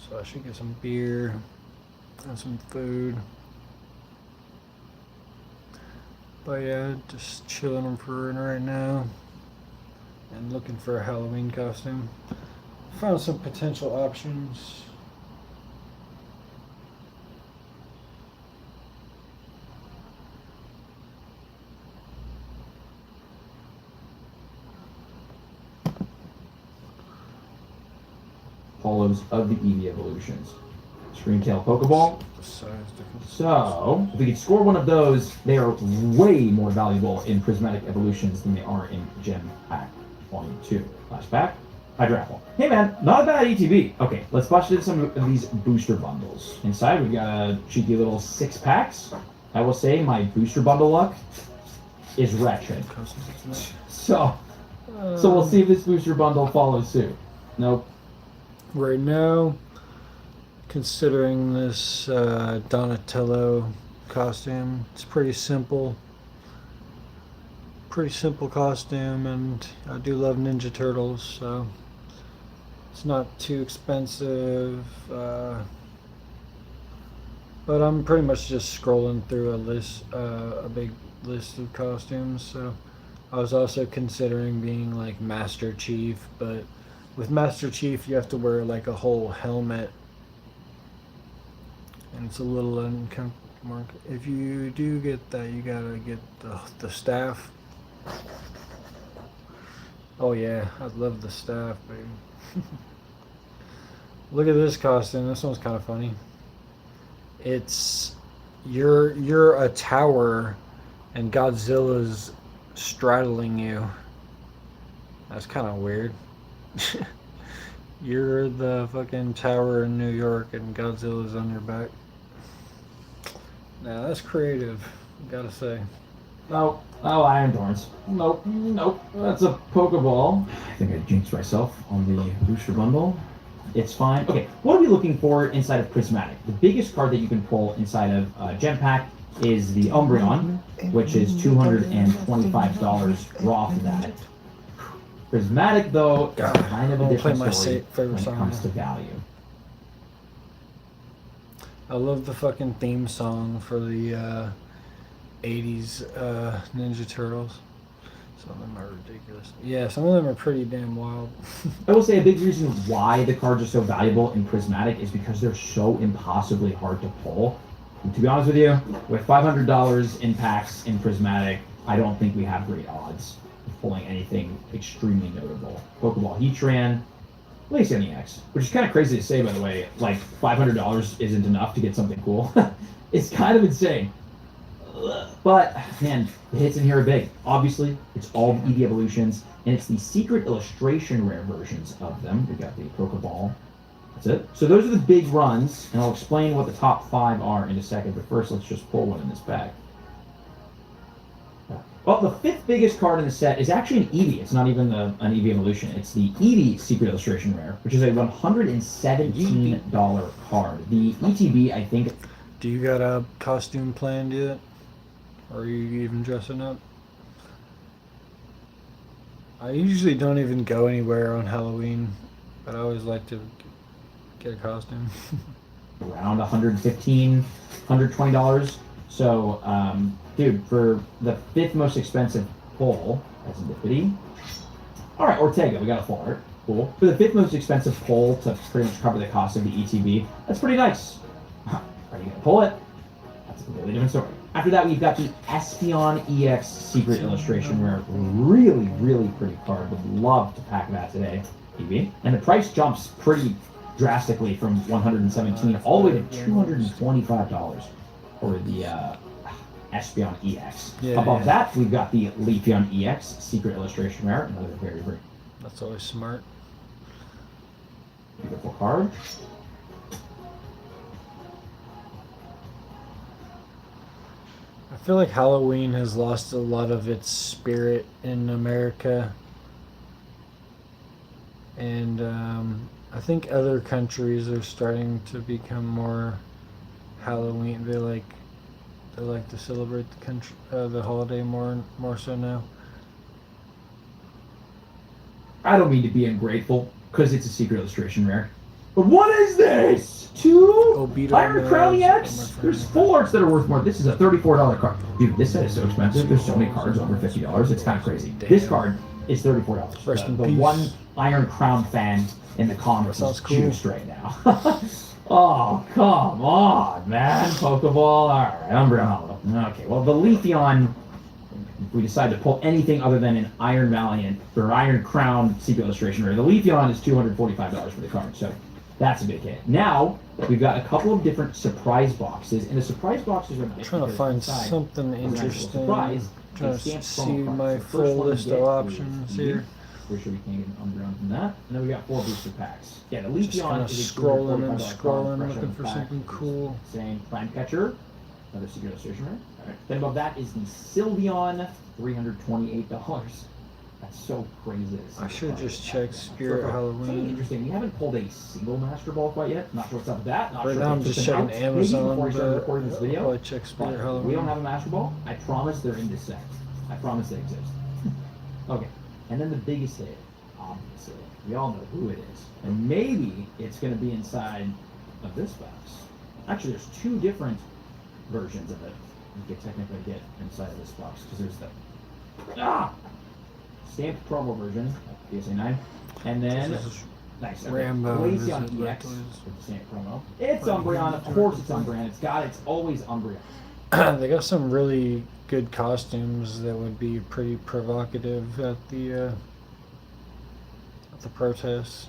So I should get some beer and some food. But yeah, just chilling in Peru right now and looking for a Halloween costume. Found some potential options. Hollows of the Eevee Evolutions. Screamtail Pokeball. So, if we could score one of those, they are way more valuable in Prismatic Evolutions than they are in Gem Pack 1 and 2. Last pack, Hydrapple. Hey man, not a bad ETB. Okay, let's bust into some of these booster bundles. Inside, we've got a cheeky little 6 packs. I will say my booster bundle luck is wretched. So we'll see if this booster bundle follows suit. Nope. Right now, considering this Donatello costume, it's pretty simple. Pretty simple costume, and I do love Ninja Turtles, so it's not too expensive. But I'm pretty much just scrolling through a big list of costumes. So I was also considering being like Master Chief, but with Master Chief, you have to wear like a whole helmet, and it's a little uncomfortable. If you do get that, you gotta get the staff. Oh yeah, I love the staff, baby. Look at this costume. This one's kind of funny. It's you're a tower, and Godzilla's straddling you. That's kind of weird. You're the fucking tower in New York and Godzilla's on your back. Now that's creative, gotta say. Oh, Iron Thorns. Nope. That's a Pokeball. I think I jinxed myself on the booster bundle. It's fine. Okay, what are we looking for inside of Prismatic? The biggest card that you can pull inside of Gem Pack is the Umbreon, which is $225 raw for that. Prismatic, though, is kind of a different story when it comes to value. I love the fucking theme song for the 80s Ninja Turtles. Some of them are ridiculous. Yeah, some of them are pretty damn wild. I will say a big reason why the cards are so valuable in Prismatic is because they're so impossibly hard to pull. And to be honest with you, with $500 in packs in Prismatic, I don't think we have great odds of pulling anything extremely notable. Pokeball Heatran, Glaceon EX, which is kind of crazy to say, by the way. Like, $500 isn't enough to get something cool. It's kind of insane. But, man, the hits in here are big. Obviously, it's all the EV evolutions, and it's the secret illustration rare versions of them. We got the Pokeball. That's it. So those are the big runs, and I'll explain what the top 5 are in a second, but first let's just pull one in this pack. Well, the 5th biggest card in the set is actually an Eevee. It's not even an Eevee evolution. It's the Eevee Secret Illustration Rare, which is a $117 card. The ETB, I think... Do you got a costume planned yet? Or are you even dressing up? I usually don't even go anywhere on Halloween, but I always like to get a costume. Around $115, $120. So, dude, for the 5th most expensive pull, as in Dippity. Alright, Ortega, we got a full art. Cool. For the 5th most expensive pull to pretty much cover the cost of the ETB, that's pretty nice. Are you gonna pull it? That's a completely different story. After that, we've got the Espeon EX Secret Illustration Rare. Really, really pretty card. Would love to pack that today, EV. And the price jumps pretty drastically from $117 all the way to $225 for the Espeon EX. Yeah, Above that, we've got the Leafeon EX Secret Illustration Rare. Another very, very That's always smart. beautiful card. I feel like Halloween has lost a lot of its spirit in America. And I think other countries are starting to become more Halloween. They like to celebrate the country, the holiday more so now. I don't mean to be ungrateful, because it's a Secret Illustration Rare. But what is this? 2 Obito Iron Crown Maz, EX? my friend. There's 4 arts that are worth more. This is a $34 card. Dude, this set is so expensive. There's so many cards over $50. It's kind of crazy. Damn. This card is $34. Rest in The peace. one Iron Crown fan in the comments Sounds is cool. juiced right now. Oh, come on, man. Pokeball. All right, Umbreon Hollow. Okay, well, the Leafeon, if we decide to pull anything other than an Iron Valiant or Iron Crown Secret Illustration Rare, the Leafeon is $245 for the card, so that's a big hit. Now, we've got a couple of different surprise boxes, and the surprise boxes are nice. I'm trying to because find inside something is an actual interesting. surprise, Trying a to stamped see promo card. my The first full one we list get of is options Eevee. here. We're sure we can get an Umbreon from that. And then we got 4 booster packs. Yeah, the Just kind Leafeon of is a scrolling and $245 card, scrolling, fresh looking out for the pack. something cool. Same Plant Catcher, another Secret Illustration Rare. Alright. Then above that is the Sylveon, $328. That's so crazy. I should just check Something Spirit Halloween. interesting. We haven't pulled a single Master Ball quite yet. Not sure what's up with that. Not Right sure now if I'm they just took them checking out. Maybe Amazon, before I start but recording this I'll video. probably check Spirit But Halloween. we don't have a Master Ball. I promise they're in this set. I promise they exist. Okay. And then the biggest hit, obviously. We all know who it is. And maybe it's going to be inside of this box. Actually, there's 2 different versions of it. You could technically get inside of this box because there's the stamped promo version of PSA 9. And then, This is nice. Rambo, Glaceon this is EX what it with the stamped promo. It's Umbreon. Of course it's Umbreon. It's always Umbreon. They got some really good costumes that would be pretty provocative at the protests.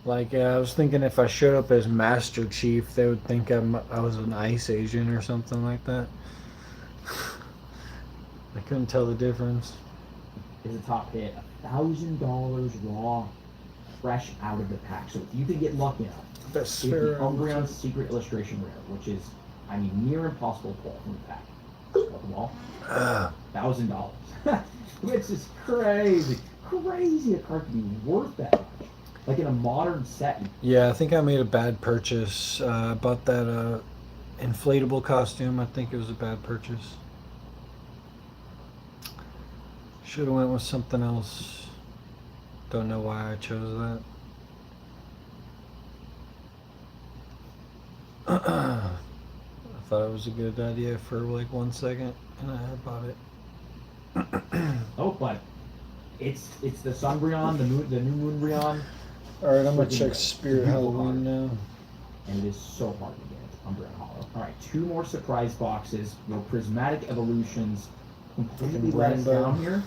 Like I was thinking, if I showed up as Master Chief, they would think I was an Ice Asian or something like that. I couldn't tell the difference. Is a top hit. $1,000 raw, fresh out of the pack. So if you could get lucky enough, Best it's the Spirit Umbreon Secret Illustration Rare, which is, I mean, near impossible to pull from the pack. Pokeball, $1,000, which is crazy. Crazy a card to be worth that much. Like in a modern set. Yeah, I think I made a bad purchase. I bought that inflatable costume. I think it was a bad purchase. Should have went with something else. Don't know why I chose that. I thought it was a good idea for like 1 second, and I bought it. Oh, but it's the Sunbreon, the new Moonbreon, All right, I'm gonna Freaking check great. Spirit Beautiful Halloween now. and it is so hard to get Umbreon Hollow. All right, 2 more surprise boxes. No Prismatic Evolutions completely let us Rainbow. down here.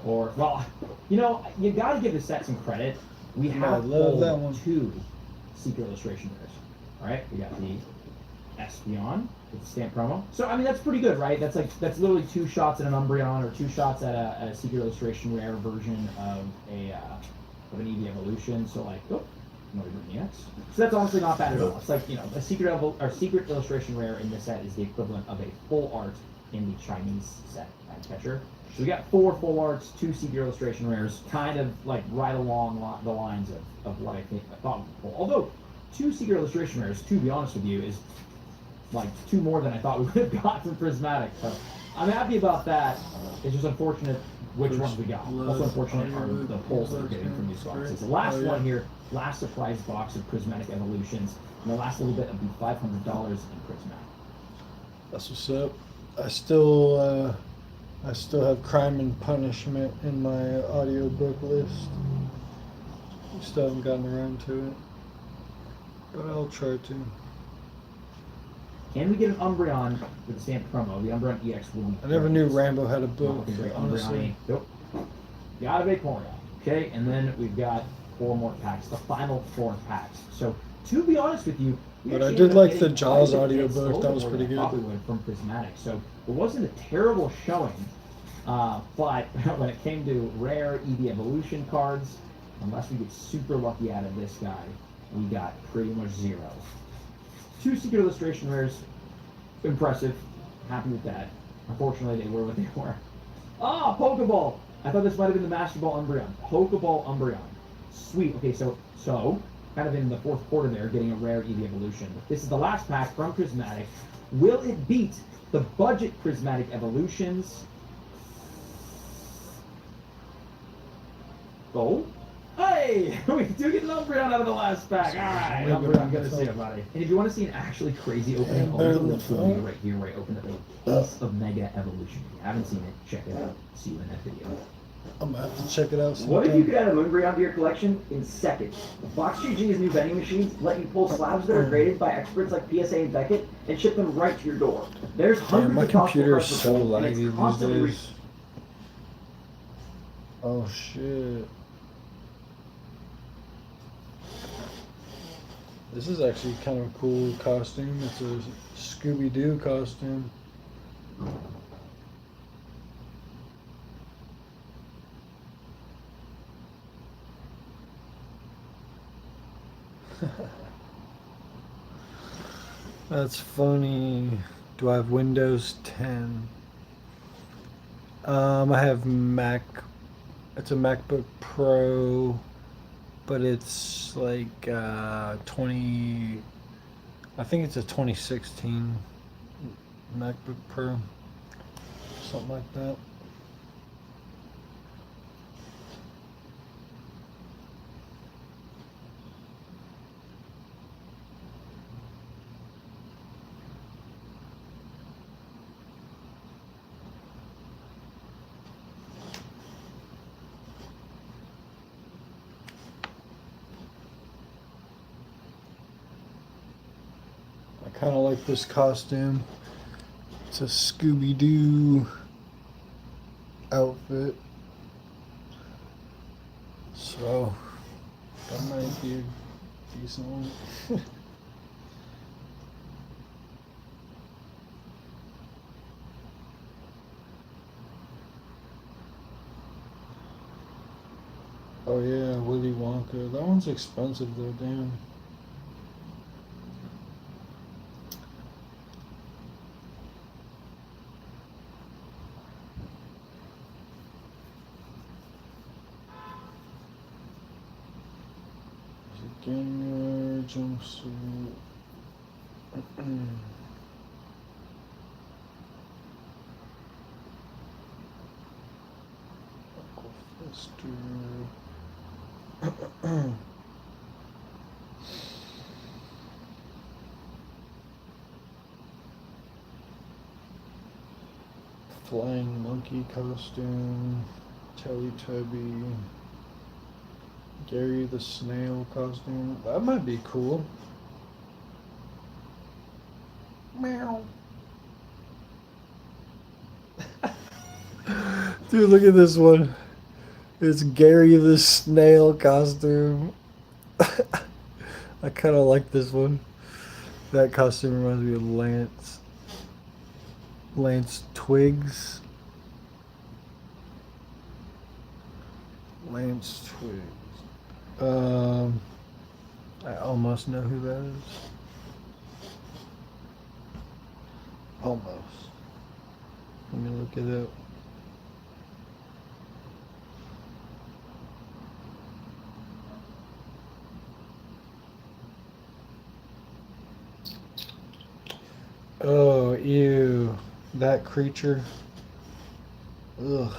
Or, well, you know, you got to give the set some credit. We have love that pulled one. 2 Secret Illustration rares. All right, we got the Espeon with the stamp promo. So I mean that's pretty good, right? That's literally 2 shots at an Umbreon or 2 shots at a Secret Illustration rare version of an EV Evolution. So like, oh, no EX. So that's honestly not bad at all. It's like, you know, a Secret Illustration rare in this set is the equivalent of a full art in the Chinese set catcher. So we got 4 full arts, 2 Secret Illustration rares, kind of like right along the lines of what I thought we could pull. Although 2 Secret Illustration rares, to be honest with you, is like 2 more than I thought we would have got from Prismatic. So I'm happy about that. It's just unfortunate which ones we got. Also unfortunate are the pulls that we're getting from these boxes. The last one here, last surprise box of Prismatic Evolutions, and the last little bit of the $500 in Prismatic. That's what's up. I still have Crime and Punishment in my audiobook list. Still haven't gotten around to it, but I'll try to. Can we get an Umbreon with the stamp promo? The Umbreon EX will be I never knew Rambo had a not book, looking great. honestly. Umbreon, nope. Got a big corner. Okay, and then we've got 4 more packs, the final 4 packs. So, to be honest with you, we But I actually did ended up like getting the Jaws quite a bit of hits, audiobook. a little That bit was more pretty than I thought good. we would from Prismatic. So, it wasn't a terrible showing, but when it came to rare EV Evolution cards, unless we get super lucky out of this guy, we got pretty much 0. 2 Secret Illustration rares, impressive, happy with that. Unfortunately, they were what they were. Ah, Pokeball! I thought this might have been the Master Ball Umbreon. Pokeball Umbreon. Sweet. Okay, so kind of in the 4th quarter there, getting a rare EV Evolution. This is the last pack from Prismatic. Will it beat the budget Prismatic Evolutions? Oh. Hey! We do get an Umbreon out of the last pack. Alright, Umbreon, good to see you, buddy. And if you want to see an actually crazy opening, I'll leave a link for you right here where I opened up a Ace of Mega Evolution. If you haven't seen it, check it out. See you in that video. I'm gonna have to check it out sometime. What if you could add a Moonbreon to your collection in seconds? BoxGG's new vending machines let you pull slabs that are graded by experts like PSA and Beckett and ship them right to your door. There's hundreds Damn, my of possible computer is cards so to pull, and it's laggy constantly these days. Oh shit. This is actually kind of a cool costume. It's a Scooby-Doo costume. That's funny. Do I have Windows 10? I have Mac. It's a MacBook Pro, but it's like 20. I think it's a 2016 MacBook Pro, something like that. I kind of like this costume. It's a Scooby-Doo outfit. So, that might be a decent one. Oh yeah, Willy Wonka. That one's expensive though, damn. Gamer jumpsuit. Fister. Flying monkey costume, Teletubby, Gary the snail costume. That might be cool. Meow. Dude, look at this one. It's Gary the snail costume. I kind of like this one. That costume reminds me of Lance. Lance Twigs. Lance Twigs. I almost know who that is. Almost. Let me look it up. Oh, ew. That creature. Ugh.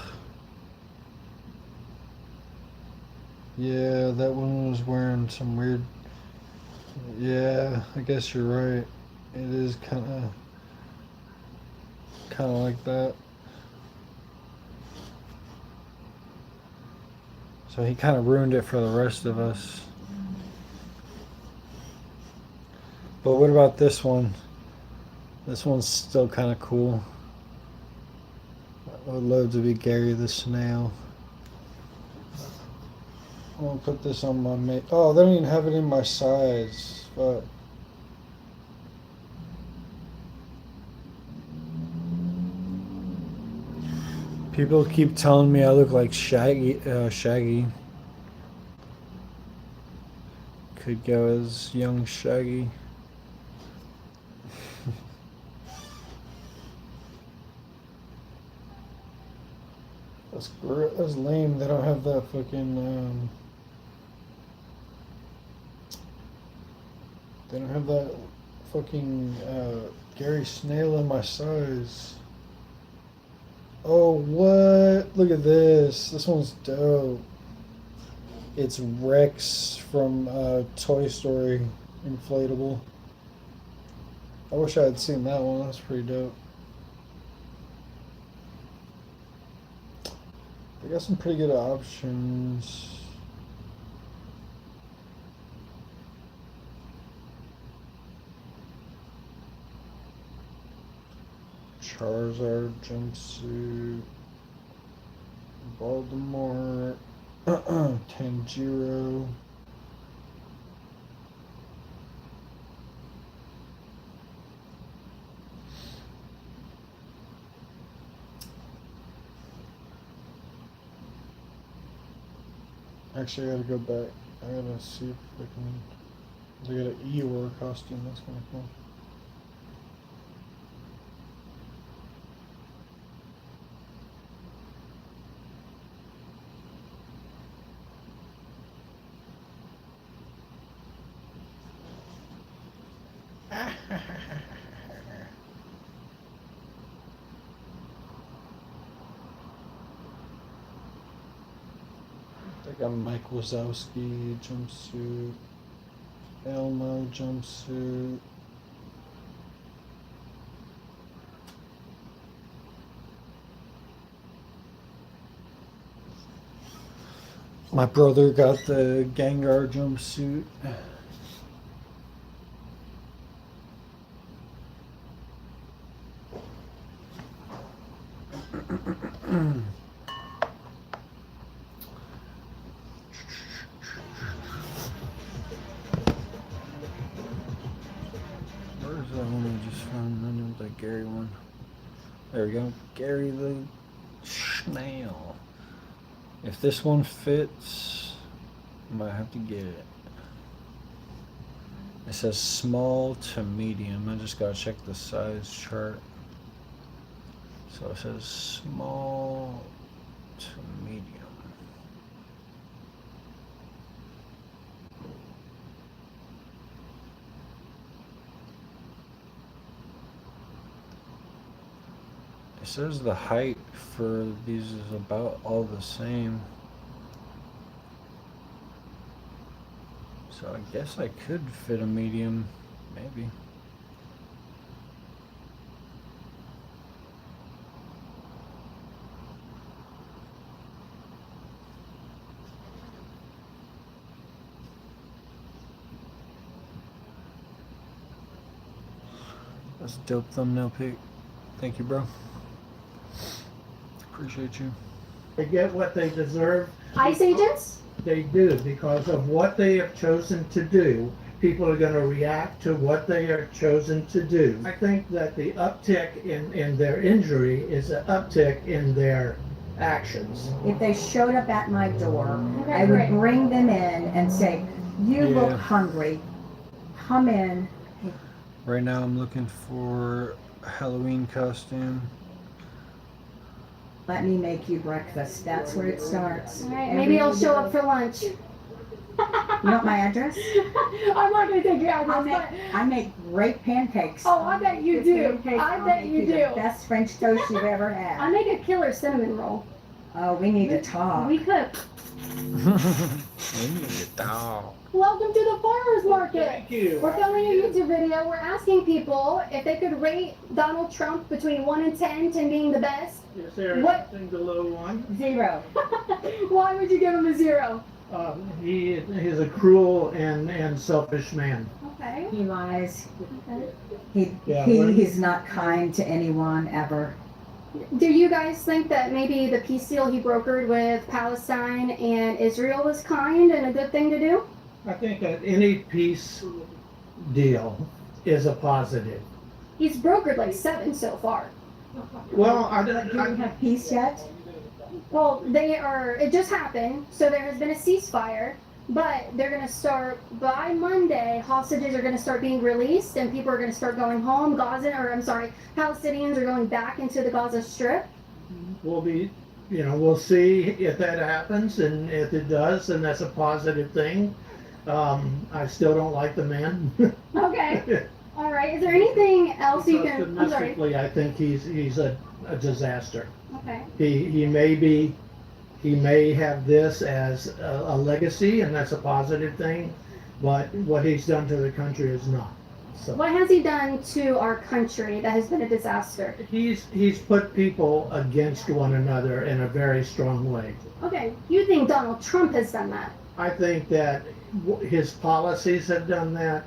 Yeah, that one was wearing some weird... Yeah, I guess you're right. It is kind of like that. So he kind of ruined it for the rest of us. But what about this one? This one's still kind of cool. I would love to be Gary the snail. I'm gonna put this on my mate. Oh, they don't even have it in my size. But people keep telling me I look like Shaggy. Shaggy could go as young Shaggy. That's lame. They don't have that fucking. They don't have that fucking Gary Snail in my size. Oh, what? Look at this. This one's dope. It's Rex from Toy Story inflatable. I wish I had seen that one. That's pretty dope. They got some pretty good options. Charizard jumpsuit, Baltimore, Tanjiro. Actually, I gotta go back. I gotta see if I can. They got an Eeyore costume. That's kind of cool. They got Mike Wazowski jumpsuit, Elmo jumpsuit. My brother got the Gengar jumpsuit. Where's that one I just found? I know that Gary one. There we go. Gary the snail. If this one fits, I might have to get it. It says small to medium. I just gotta check the size chart. So it says small to medium. It says the height for these is about all the same. So I guess I could fit a medium, maybe. That's a dope thumbnail pic. Thank you, bro. Appreciate you. They get what they deserve. ICE agents? They do, because of what they have chosen to do. People are going to react to what they are chosen to do. I think that the uptick in their injury is an uptick in their actions. If they showed up at my door, Okay, I would great. bring them in and say, you Yeah. look hungry, come in. Right now I'm looking for a Halloween costume. Let me make you breakfast. That's where it starts. All right, maybe I'll show up for lunch. You want my address? I'm not gonna take your I address, make, but I make great pancakes. oh, I bet you Good do. pancakes. I I'll bet make you The do. best French toast you've ever I had. make a killer cinnamon roll. Oh, we need to talk. We could. Dog. Welcome to the farmers market. Thank you. We're filming a YouTube video. We're asking people if they could rate Donald Trump between 1 and 10, 10 being the best. Is there What? anything below 1? 0. Why would you give him a 0? He is a cruel and selfish man. Okay. He lies. Okay. He's not kind to anyone ever. Do you guys think that maybe the peace deal he brokered with Palestine and Israel was kind and a good thing to do? I think that any peace deal is a positive. He's brokered like 7 so far. Well, Do we have peace yet? Well, it just happened, so there has been a ceasefire, but they're going to start, by Monday, hostages are going to start being released and people are going to start going home. Palestinians are going back into the Gaza Strip. we'll see if that happens, and if it does, then that's a positive thing. I still don't like the man. Okay. All right. Is there anything else you Because can, I'm sorry. domestically, I think he's a disaster. Okay. He may have this as a legacy, and that's a positive thing, but what he's done to the country is not. So What has he done to our country that has been a disaster? he's put people against one another in a very strong way. Okay. You think Donald Trump has done that? I think that his policies have done that.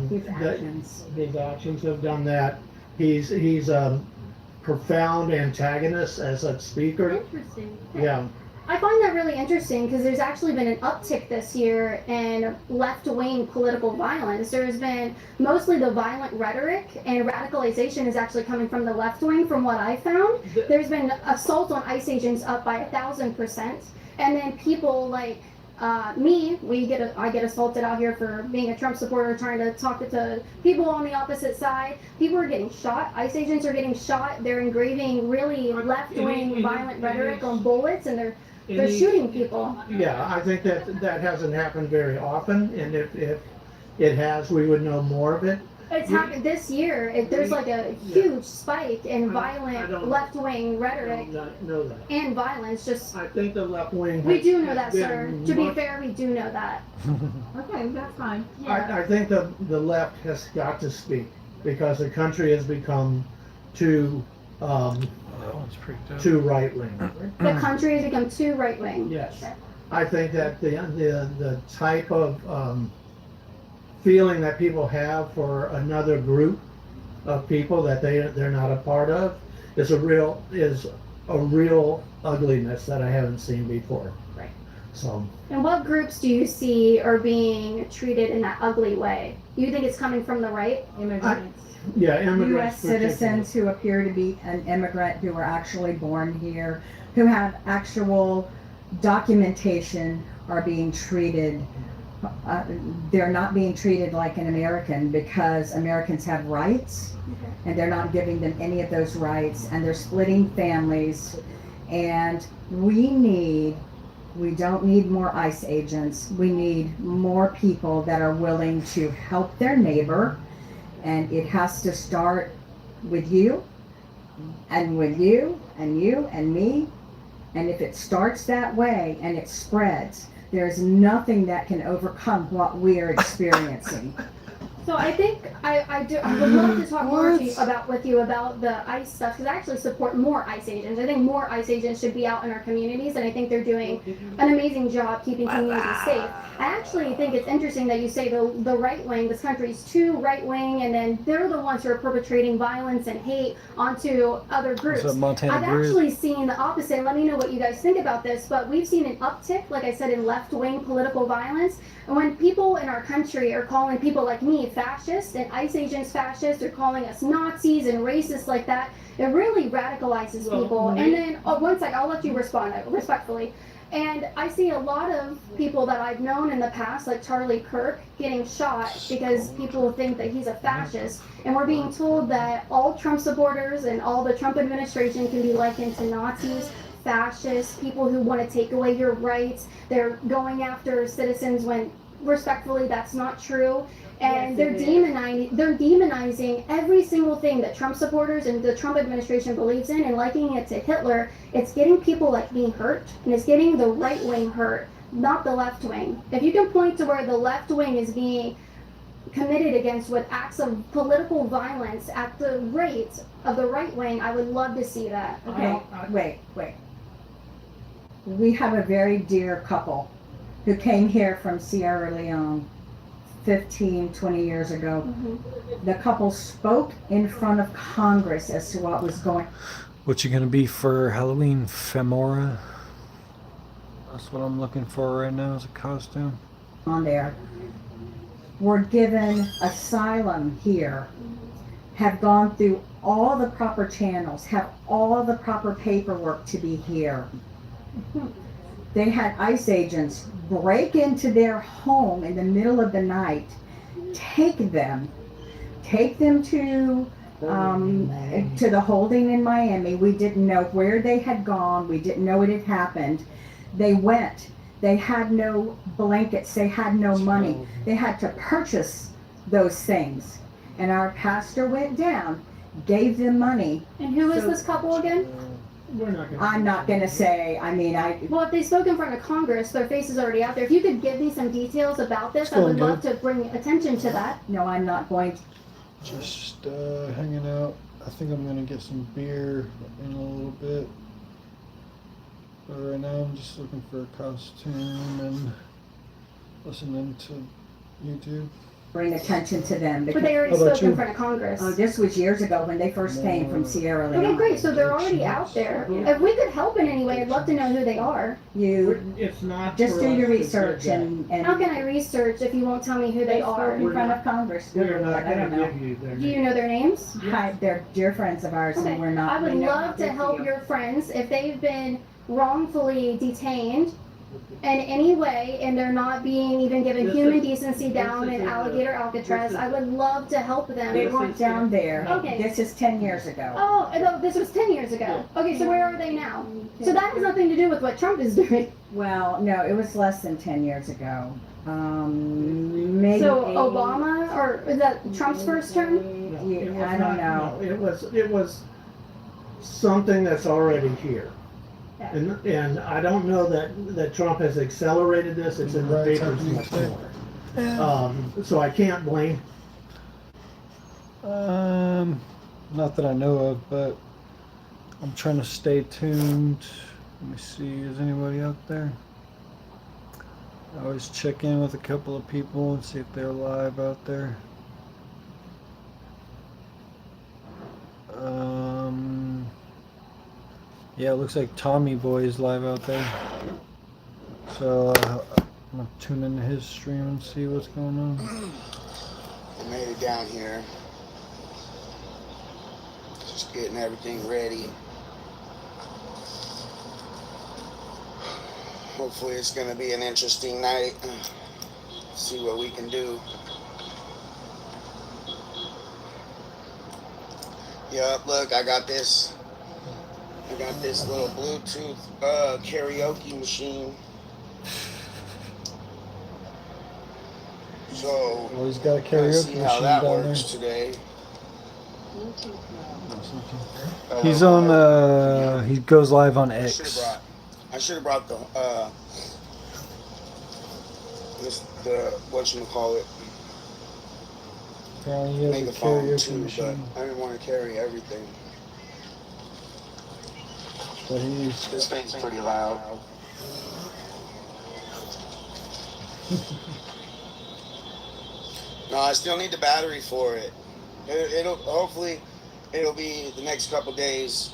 His that actions. his actions have done that. He's a profound antagonist as a speaker. Interesting. Yeah. I find that really interesting because there's actually been an uptick this year in left-wing political violence. There's been mostly the violent rhetoric, and radicalization is actually coming from the left wing from what I found. There's been assault on ICE agents up by 1,000%. And then people like me, I get assaulted out here for being a Trump supporter, trying to talk to people on the opposite side. People are getting shot. ICE agents are getting shot. They're engraving really left-wing violent rhetoric on bullets, and they're shooting people. Yeah, I think that hasn't happened very often, and if it has, we would know more of it. It's happened this year. There's like a huge spike in violent left-wing I rhetoric don't know that. and violence. Just I think the left wing. we has- do know has that, been sir. To be much- fair, we do know that. Okay, that's fine. Yeah. I think the left has got to speak, because the country has become too That one's pretty dope. too right wing. The country has become too right-wing. Yes. I think that the type of feeling that people have for another group of people that they're not a part of is a real ugliness that I haven't seen before. Right. So And what groups do you see are being treated in that ugly way? You think it's coming from the right? Immigrants. yeah, immigrants. U.S. citizens who appear to be an immigrant, who were actually born here, who have actual documentation, are being treated. They're not being treated like an American, because Americans have rights, and they're not giving them any of those rights, and they're splitting families. And we don't need more ICE agents. We need more people that are willing to help their neighbor. And it has to start with you, and with you, and you, and me. And if it starts that way and it spreads, there's nothing that can overcome what we are experiencing. So I think I would love to talk more to you about the ICE stuff, because I actually support more ICE agents. I think more ICE agents should be out in our communities, and I think they're doing an amazing job keeping communities safe. I actually think it's interesting that you say the right wing, this country's too right wing, and then they're the ones who are perpetrating violence and hate onto other groups. So Montana I've Grid. actually seen the opposite. Let me know what you guys think about this, but we've seen an uptick, like I said, in left-wing political violence. And when people in our country are calling people like me fascists and ICE agents fascists, or calling us Nazis and racists like that, it really radicalizes people. And then, one sec, I'll let you respond respectfully. And I see a lot of people that I've known in the past, like Charlie Kirk, getting shot because people think that he's a fascist. And we're being told that all Trump supporters and all the Trump administration can be likened to Nazis, fascists, people who want to take away your rights. They're going after citizens when, respectfully, that's not true. And they're demonizing every single thing that Trump supporters and the Trump administration believes in and likening it to Hitler. It's getting people like me hurt, and it's getting the right wing hurt, not the left wing. If you can point to where the left wing is being committed against with acts of political violence at the rate of the right wing, I would love to see that. Okay, wait. We have a very dear couple who came here from Sierra Leone 15, 20 years ago. The couple spoke in front of Congress as to what was going on. What you gonna be for Halloween, Femora? That's what I'm looking for right now as a costume. On there. Were given asylum here, have gone through all the proper channels, have all the proper paperwork to be here. They had ICE agents break into their home in the middle of the night, take them to the holding in Miami. We didn't know where they had gone. We didn't know it had happened. They went. They had no blankets. They had no money. They had to purchase those things. And our pastor went down, gave them money. And who is this couple again? I'm not going to say, Well, if they spoke in front of Congress, their face is already out there. If you could give me some details about this, I would love to bring attention to that. No, I'm not going to. Just hanging out. I think I'm gonna get some beer in a little bit. But right now I'm just looking for a costume and listening to YouTube. Bring attention to them. But they already spoke in front of Congress. Oh, this was years ago when they first came from Sierra Leone. Okay, great. So they're already out there. If we could help in any way, I'd love to know who they are. It's not. Just do your research and. How can I research if you won't tell me who they are? In front of Congress. We're not I don't going to know. give you their Do you know their names? Hi, they're dear friends of ours, Okay. and we're not. I would we know love to help your friends if they've been wrongfully detained in any way and they're not being even given human decency down in Alligator Alcatraz. I would love to help them. They weren't down there. Okay. This is 10 years ago. Oh, no, this was 10 years ago. Okay, so where are they now? So that has nothing to do with what Trump is doing. Well, no, it was less than 10 years ago. Maybe. So Obama, or is that Trump's first term? I don't know. No, it was something that's already here. And I don't know that Trump has accelerated this. It's in the papers much more. So I can't blame. Not that I know of, but I'm trying to stay tuned. Let me see, is anybody out there? I always check in with a couple of people and see if they're live out there. Yeah, it looks like Tommy Boy is live out there. So I'm gonna tune into his stream and see what's going on. I made it down here. Just getting everything ready. Hopefully it's gonna be an interesting night. See what we can do. Yup, look, I got this little Bluetooth karaoke machine. So Well, he's got a let's karaoke see how machine that down works there. today. He's on. He goes live on X. I should have brought the whatchamacallit. Apparently he has a megaphone karaoke too, machine. but I didn't want to carry everything. But he's This thing's pretty loud. No, I still need the battery for it. It'll hopefully it'll be the next couple days.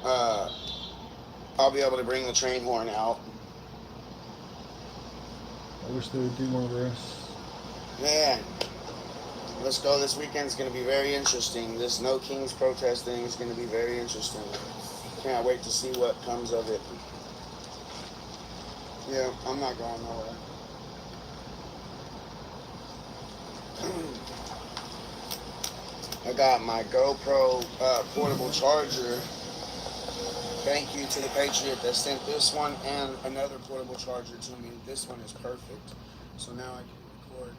I'll be able to bring the train horn out. I wish they would do more races. Man, let's go. This weekend's going to be very interesting. This No Kings protest thing is going to be very interesting. Can't wait to see what comes of it. Yeah, I'm not going nowhere. I got my GoPro portable charger. Thank you to the Patriot that sent this one and another portable charger to me. This one is perfect. So now I can record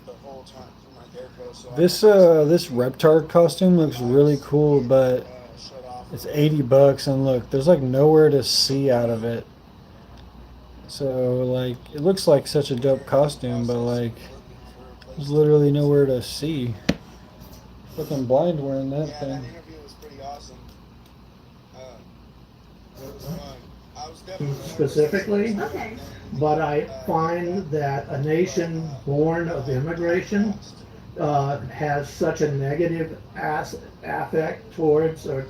the whole time through my GoPro. So This Reptar costume looks really cool, but it's $80, and look, there's like nowhere to see out of it. So like, it looks like such a dope costume, but like, there's literally nowhere to see. Fucking blind wearing that yeah, thing. that interview was pretty awesome. It was fun. I was definitely Specifically, Okay. but I find that a nation born of immigration has such a negative affect towards, or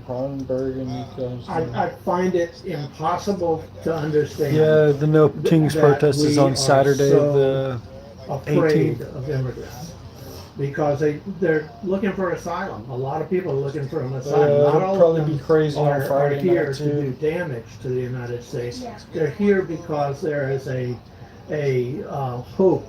Cronenberg and these guys. I find it impossible to understand. Yeah, the No Kings that protest is we on are Saturday, so the afraid 18th. of immigrants because they're looking for asylum. A lot of people are looking for an asylum. Not it'll all probably of them be crazy on are Friday here night, to too. do damage to the United States. Yeah. They're here because there is a hope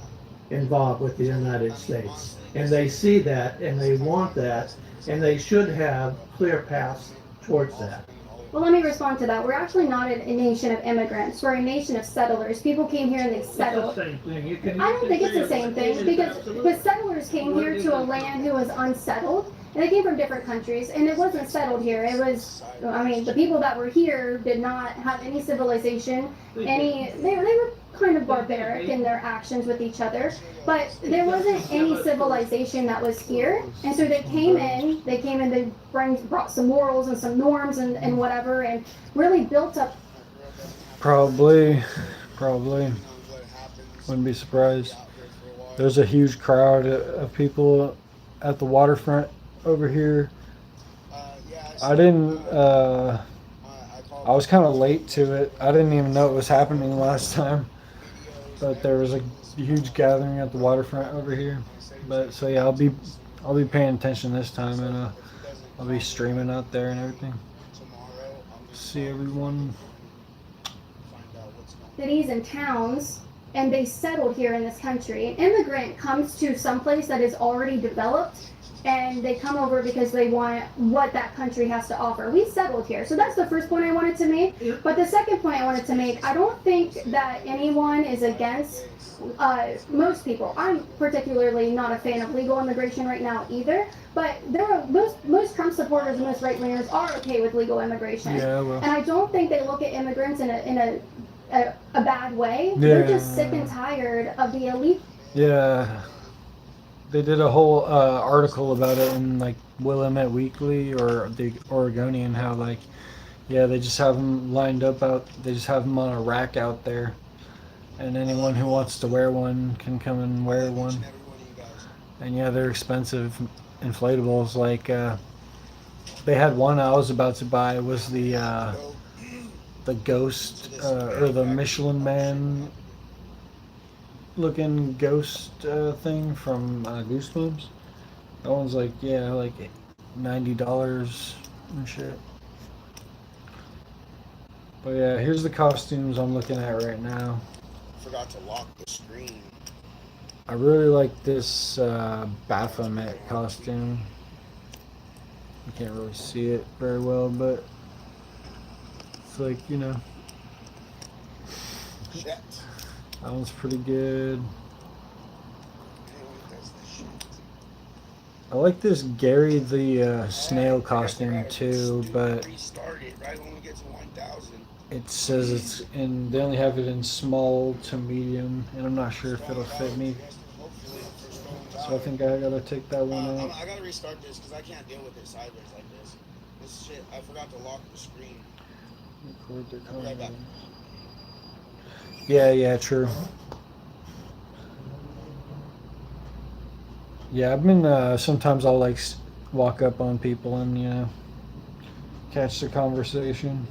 involved with the United States, and they see that and they want that, and they should have clear paths towards that. Well, let me respond to that. We're actually not a nation of immigrants. We're a nation of settlers. People came here and they settled. Same thing. You can, I don't think it's the same thing because settlers came here to a land who was unsettled, and they came from different countries, and it wasn't settled here. It was, I mean, the people that were here did not have any civilization. They were kind of barbaric in their actions with each other, but there wasn't any civilization that was here, and so they came in, they brought some morals and some norms and whatever, and really built up. Probably. Wouldn't be surprised. There's a huge crowd of people at the waterfront over here. I was kind of late to it. I didn't even know it was happening last time. But there was a huge gathering at the waterfront over here. But so yeah, I'll be paying attention this time, and I'll be streaming out there and everything. See everyone. Cities and towns, and they settled here in this country. An immigrant comes to some place that is already developed, and they come over because they want what that country has to offer. We settled here. So that's the first point I wanted to make. But the second point I wanted to make, I don't think that anyone is against most people. I'm particularly not a fan of legal immigration right now either, but there are most Trump supporters and most right-wingers are okay with legal immigration. Yeah, well. And I don't think they look at immigrants in a bad way. They're just sick and tired of the elite. Yeah. They did a whole article about it in like Willamette Weekly or the Oregonian, how like, yeah, they just have them lined up they just have them on a rack out there, and anyone who wants to wear one can come and wear one. And yeah, they're expensive inflatables. Like they had one I was about to buy was the ghost or the Michelin Man looking ghost thing from Goosebumps. That one's like, yeah, like $90 and shit. But yeah, here's the costumes I'm looking at right now. Forgot to lock the screen. I really like this Baphomet costume. You can't really see it very well, but it's like, you know. Shit. That one's pretty good. I like this Gary the snail costume too, but it says it's in. They only have it in small to medium, and I'm not sure if it'll fit me. So I think I gotta take that one out. I gotta restart this because I can't deal with it sideways like this. This shit, I forgot to lock the screen. Record the I'll be right back. Yeah, true. Yeah, I've been, sometimes I'll like walk up on people and, you know, catch the conversation.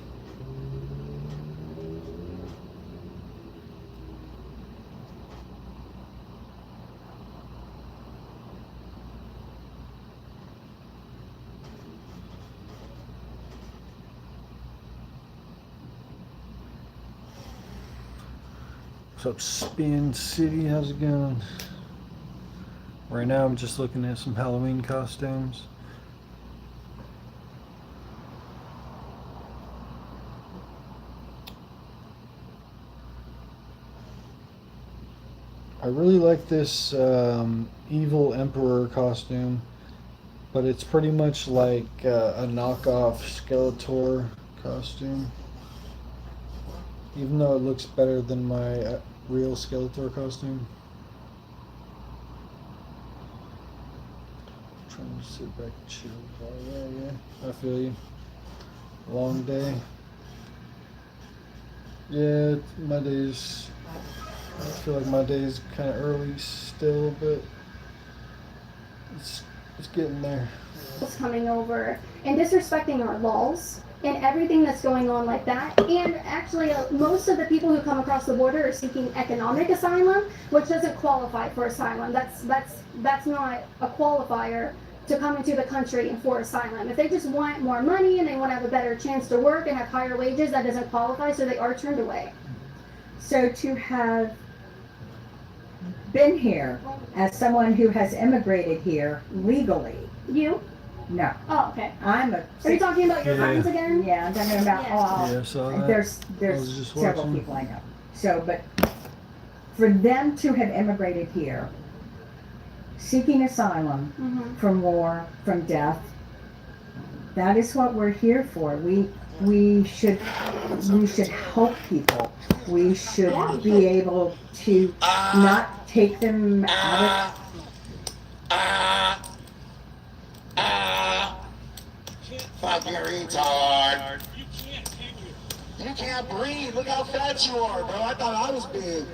What's up, Spin City? How's it going? Right now, I'm just looking at some Halloween costumes. I really like this evil emperor costume, but it's pretty much like a knockoff Skeletor costume. Even though it looks better than my real Skeletor costume. Trying to sit back and chill. Oh, yeah, I feel you. Long day. Yeah, my day's. I feel like my day's kind of early still, but it's getting there. Coming over and disrespecting our laws and everything that's going on like that. And actually, most of the people who come across the border are seeking economic asylum, which doesn't qualify for asylum. That's not a qualifier to come into the country and for asylum. If they just want more money and they want to have a better chance to work and have higher wages, that doesn't qualify, so they are turned away. So to have been here as someone who has immigrated here legally. You? No. Oh, okay. I'm a. Are you talking about your friends again? Yeah, I'm talking about all. Yeah, so There's several people I know. So, but for them to have immigrated here, seeking asylum from war, from death, that is what we're here for. We should help people. We should be able to not take them out of. Fucking retard. You can't breathe. Look how fat you are, bro. I thought I was big.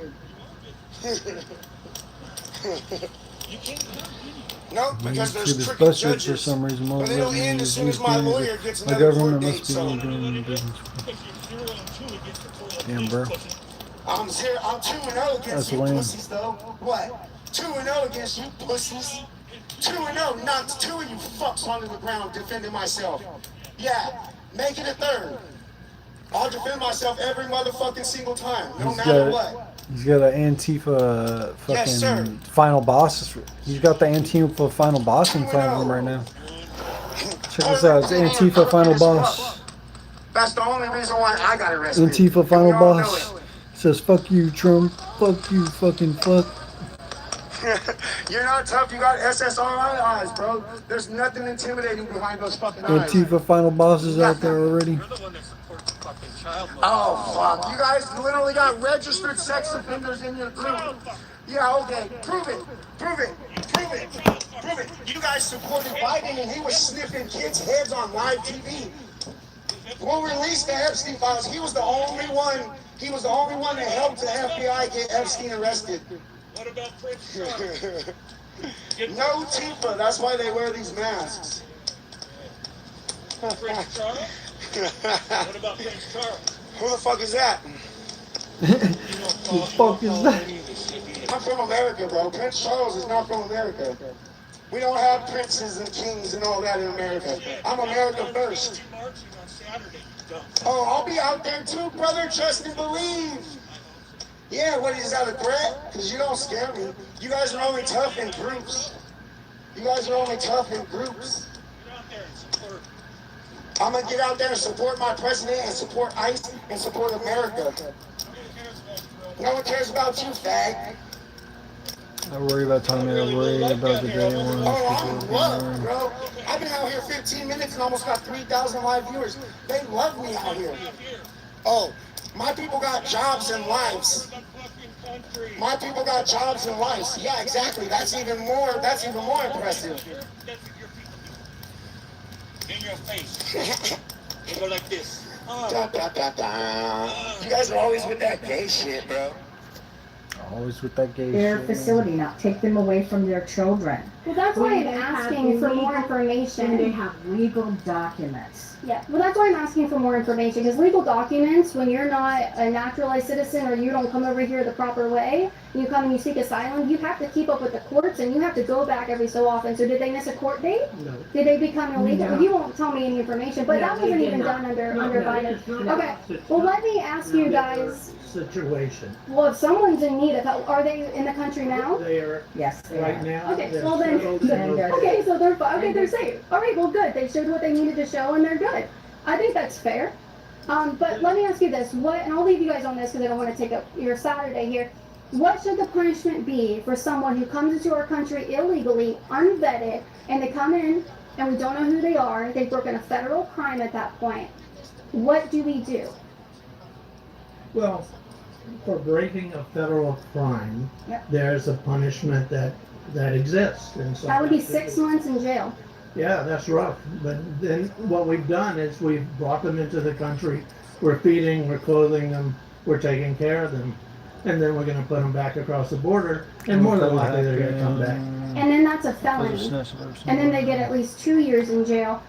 Nope, because there's crooked judges. For some reason, but it'll end as soon as my lawyer gets my another government court must date, be so. doing business. Damn, bro. I'm 2-0 against you pussies, though. What? 2-0 against you pussies? 2-0 knocked 2 of you fucks onto the ground defending myself. Yeah, make it a third. I'll defend myself every motherfucking single time, no matter what. He's got an Antifa fucking Yes, final boss. He's got the Antifa final boss in front of him right now. Check this out. It's Antifa final boss. That's the only reason why I got arrested. Antifa final boss. Says, fuck you, Trump. Fuck you, fucking fuck. You're not tough. You got SSRI eyes, bro. There's nothing intimidating behind those fucking eyes. Antifa final boss is out there already. Oh, fuck. You guys literally got registered sex offenders in your group. Yeah, okay. Prove it. Prove it. Prove it. Prove it. You guys supported Biden and he was sniffing kids' heads on live TV. We'll release the Epstein files. He was the only one. He was the only one that helped the FBI get Epstein arrested. What about Prince Charles? No Tifa. That's why they wear these masks. Prince Charles? What about Prince Charles? Who the fuck is that? Who the fuck is that? I'm from America, bro. Prince Charles is not from America. We don't have princes and kings and all that in America. I'm America first. Oh, I'll be out there too, brother. Trust and believe. Yeah, what is that, a threat? Because you don't scare me. You guys are only tough in groups. You guys are only tough in groups. I'm going to get out there and support my president and support ICE and support America. No one cares about you, fag. I worry about Tommy. I worry about the day one. Oh, I'm loved, bro. I've been out here 15 minutes and almost got 3,000 live viewers. They love me out here. Oh, my people got jobs and lives. country. My people got jobs and lives. Yeah, exactly. That's even more impressive. That's your people. In your face. They go like this. Da, da, da, da. You guys are always with that gay shit, bro. Always with that gay Their shit. facility, not take them away from their children. Well, that's why I'm asking for more And they information. have legal documents. Yeah, well, that's why I'm asking for more information, because legal documents, when you're not a naturalized citizen or you don't come over here the proper way, you come and you seek asylum, you have to keep up with the courts and you have to go back every so often. So did they miss a court date? No. Did they become illegal? No. You won't tell me any information, but No, that they wasn't did even not. done under No, Biden. it's not Okay, it's well, not- let me ask no, you they're guys, situation. well, if someone's in need of help, are they in the country now? They are Yes, they right are. now. Okay, they're well then, settled in they're- okay, so they're fine. Okay, they're safe. All right, well, good. They showed what they needed to show, and they're good. I think that's fair. But let me ask you this: what? And I'll leave you guys on this because I don't want to take up your Saturday here. What should the punishment be for someone who comes into our country illegally, unvetted, and they come in and we don't know who they are? They've broken a federal crime at that point. What do we do? Well, for breaking a federal crime, Yep. there's a punishment that exists. And so That would be 6 months in jail. Yeah, that's rough. But then what we've done is we've brought them into the country. We're feeding, we're clothing them, we're taking care of them. And then we're going to put them back across the border, and more than likely they're going to come back. And then that's a felony. And then they get at least 2 years in jail.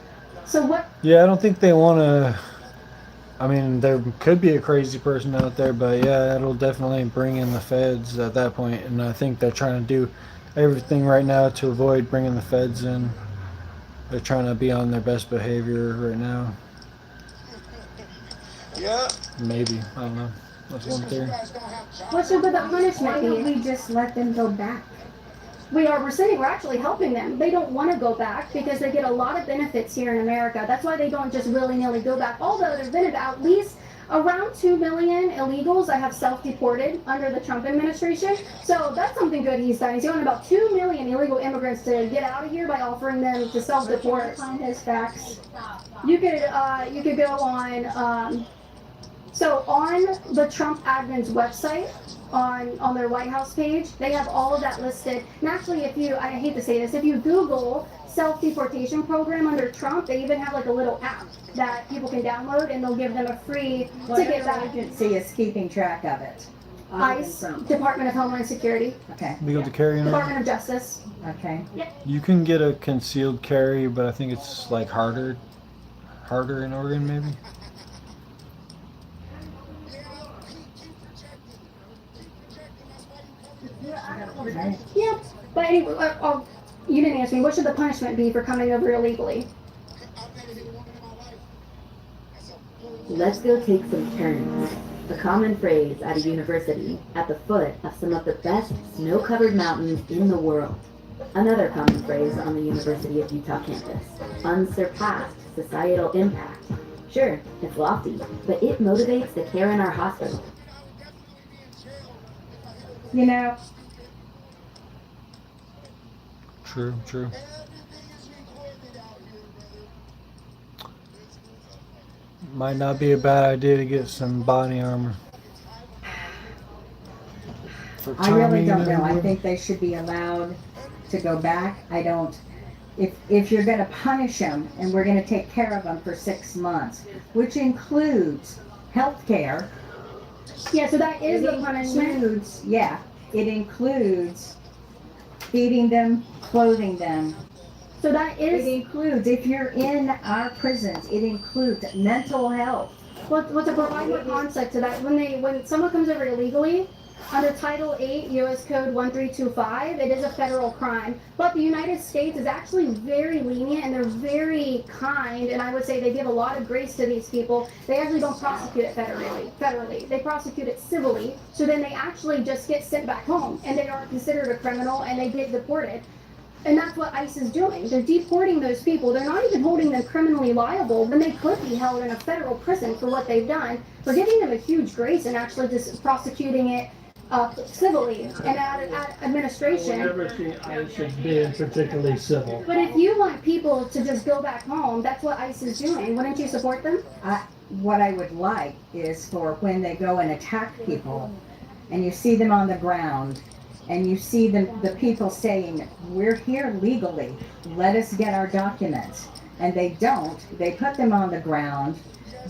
So what? Yeah, I don't think they want to. I mean, there could be a crazy person out there, but yeah, it'll definitely bring in the feds at that point. And I think they're trying to do everything right now to avoid bringing the feds in. They're trying to be on their best behavior right now. Yeah. Maybe. I don't know. That's one theory. What should the punishment Why don't be? we just let them go back? We're actually helping them. They don't want to go back because they get a lot of benefits here in America. That's why they don't just willy-nilly go back. Although there's been at least around 2 million illegals that have self-deported under the Trump administration. So that's something good he's done. He's gotten about 2 million illegal immigrants to get out of here by offering them to self-deport. Find his facts. You could go on. So on the Trump admin's website, on their White House page, they have all of that listed. And actually, I hate to say this, if you Google self-deportation program under Trump, they even have like a little app that people can download, and they'll give them a free ticket back. Agency is keeping track of it. ICE, Department of Homeland Security, Okay, Legal to carry in it. Department of Justice. okay. You can get a concealed carry, but I think it's like harder in Oregon, maybe. Yeah, but anyway, you didn't answer me. What should the punishment be for coming over illegally? Let's go take some turns. A common phrase at a university at the foot of some of the best snow-covered mountains in the world. Another common phrase on the University of Utah campus. Unsurpassed societal impact. Sure, it's lofty, but it motivates the care in our hospital. You know, True. Might not be a bad idea to get some body armor. For I really Tommy don't and know. I everyone. think they should be allowed to go back. I don't. If you're going to punish them and we're going to take care of them for 6 months, which includes health care. Yeah, so that is the punishment. It includes feeding them, clothing them. So that is. It includes, if you're in our prisons, it includes mental health. Well, to provide more context to that, when someone comes over illegally, under Title 8 U.S. Code 1325, it is a federal crime. But the United States is actually very lenient and they're very kind, and I would say they give a lot of grace to these people. They actually don't prosecute it federally. They prosecute it civilly, so then they actually just get sent back home, and they aren't considered a criminal, and they get deported. And that's what ICE is doing. They're deporting those people. They're not even holding them criminally liable when they could be held in a federal prison for what they've done. We're giving them a huge grace and actually just prosecuting it civilly and at administration. I would never see ICE as being particularly civil. But if you want people to just go back home, that's what ICE is doing. Wouldn't you support them? What I would like is for when they go and attack people, and you see them on the ground, and you see the people saying, we're here legally, let us get our documents. And they don't. They put them on the ground.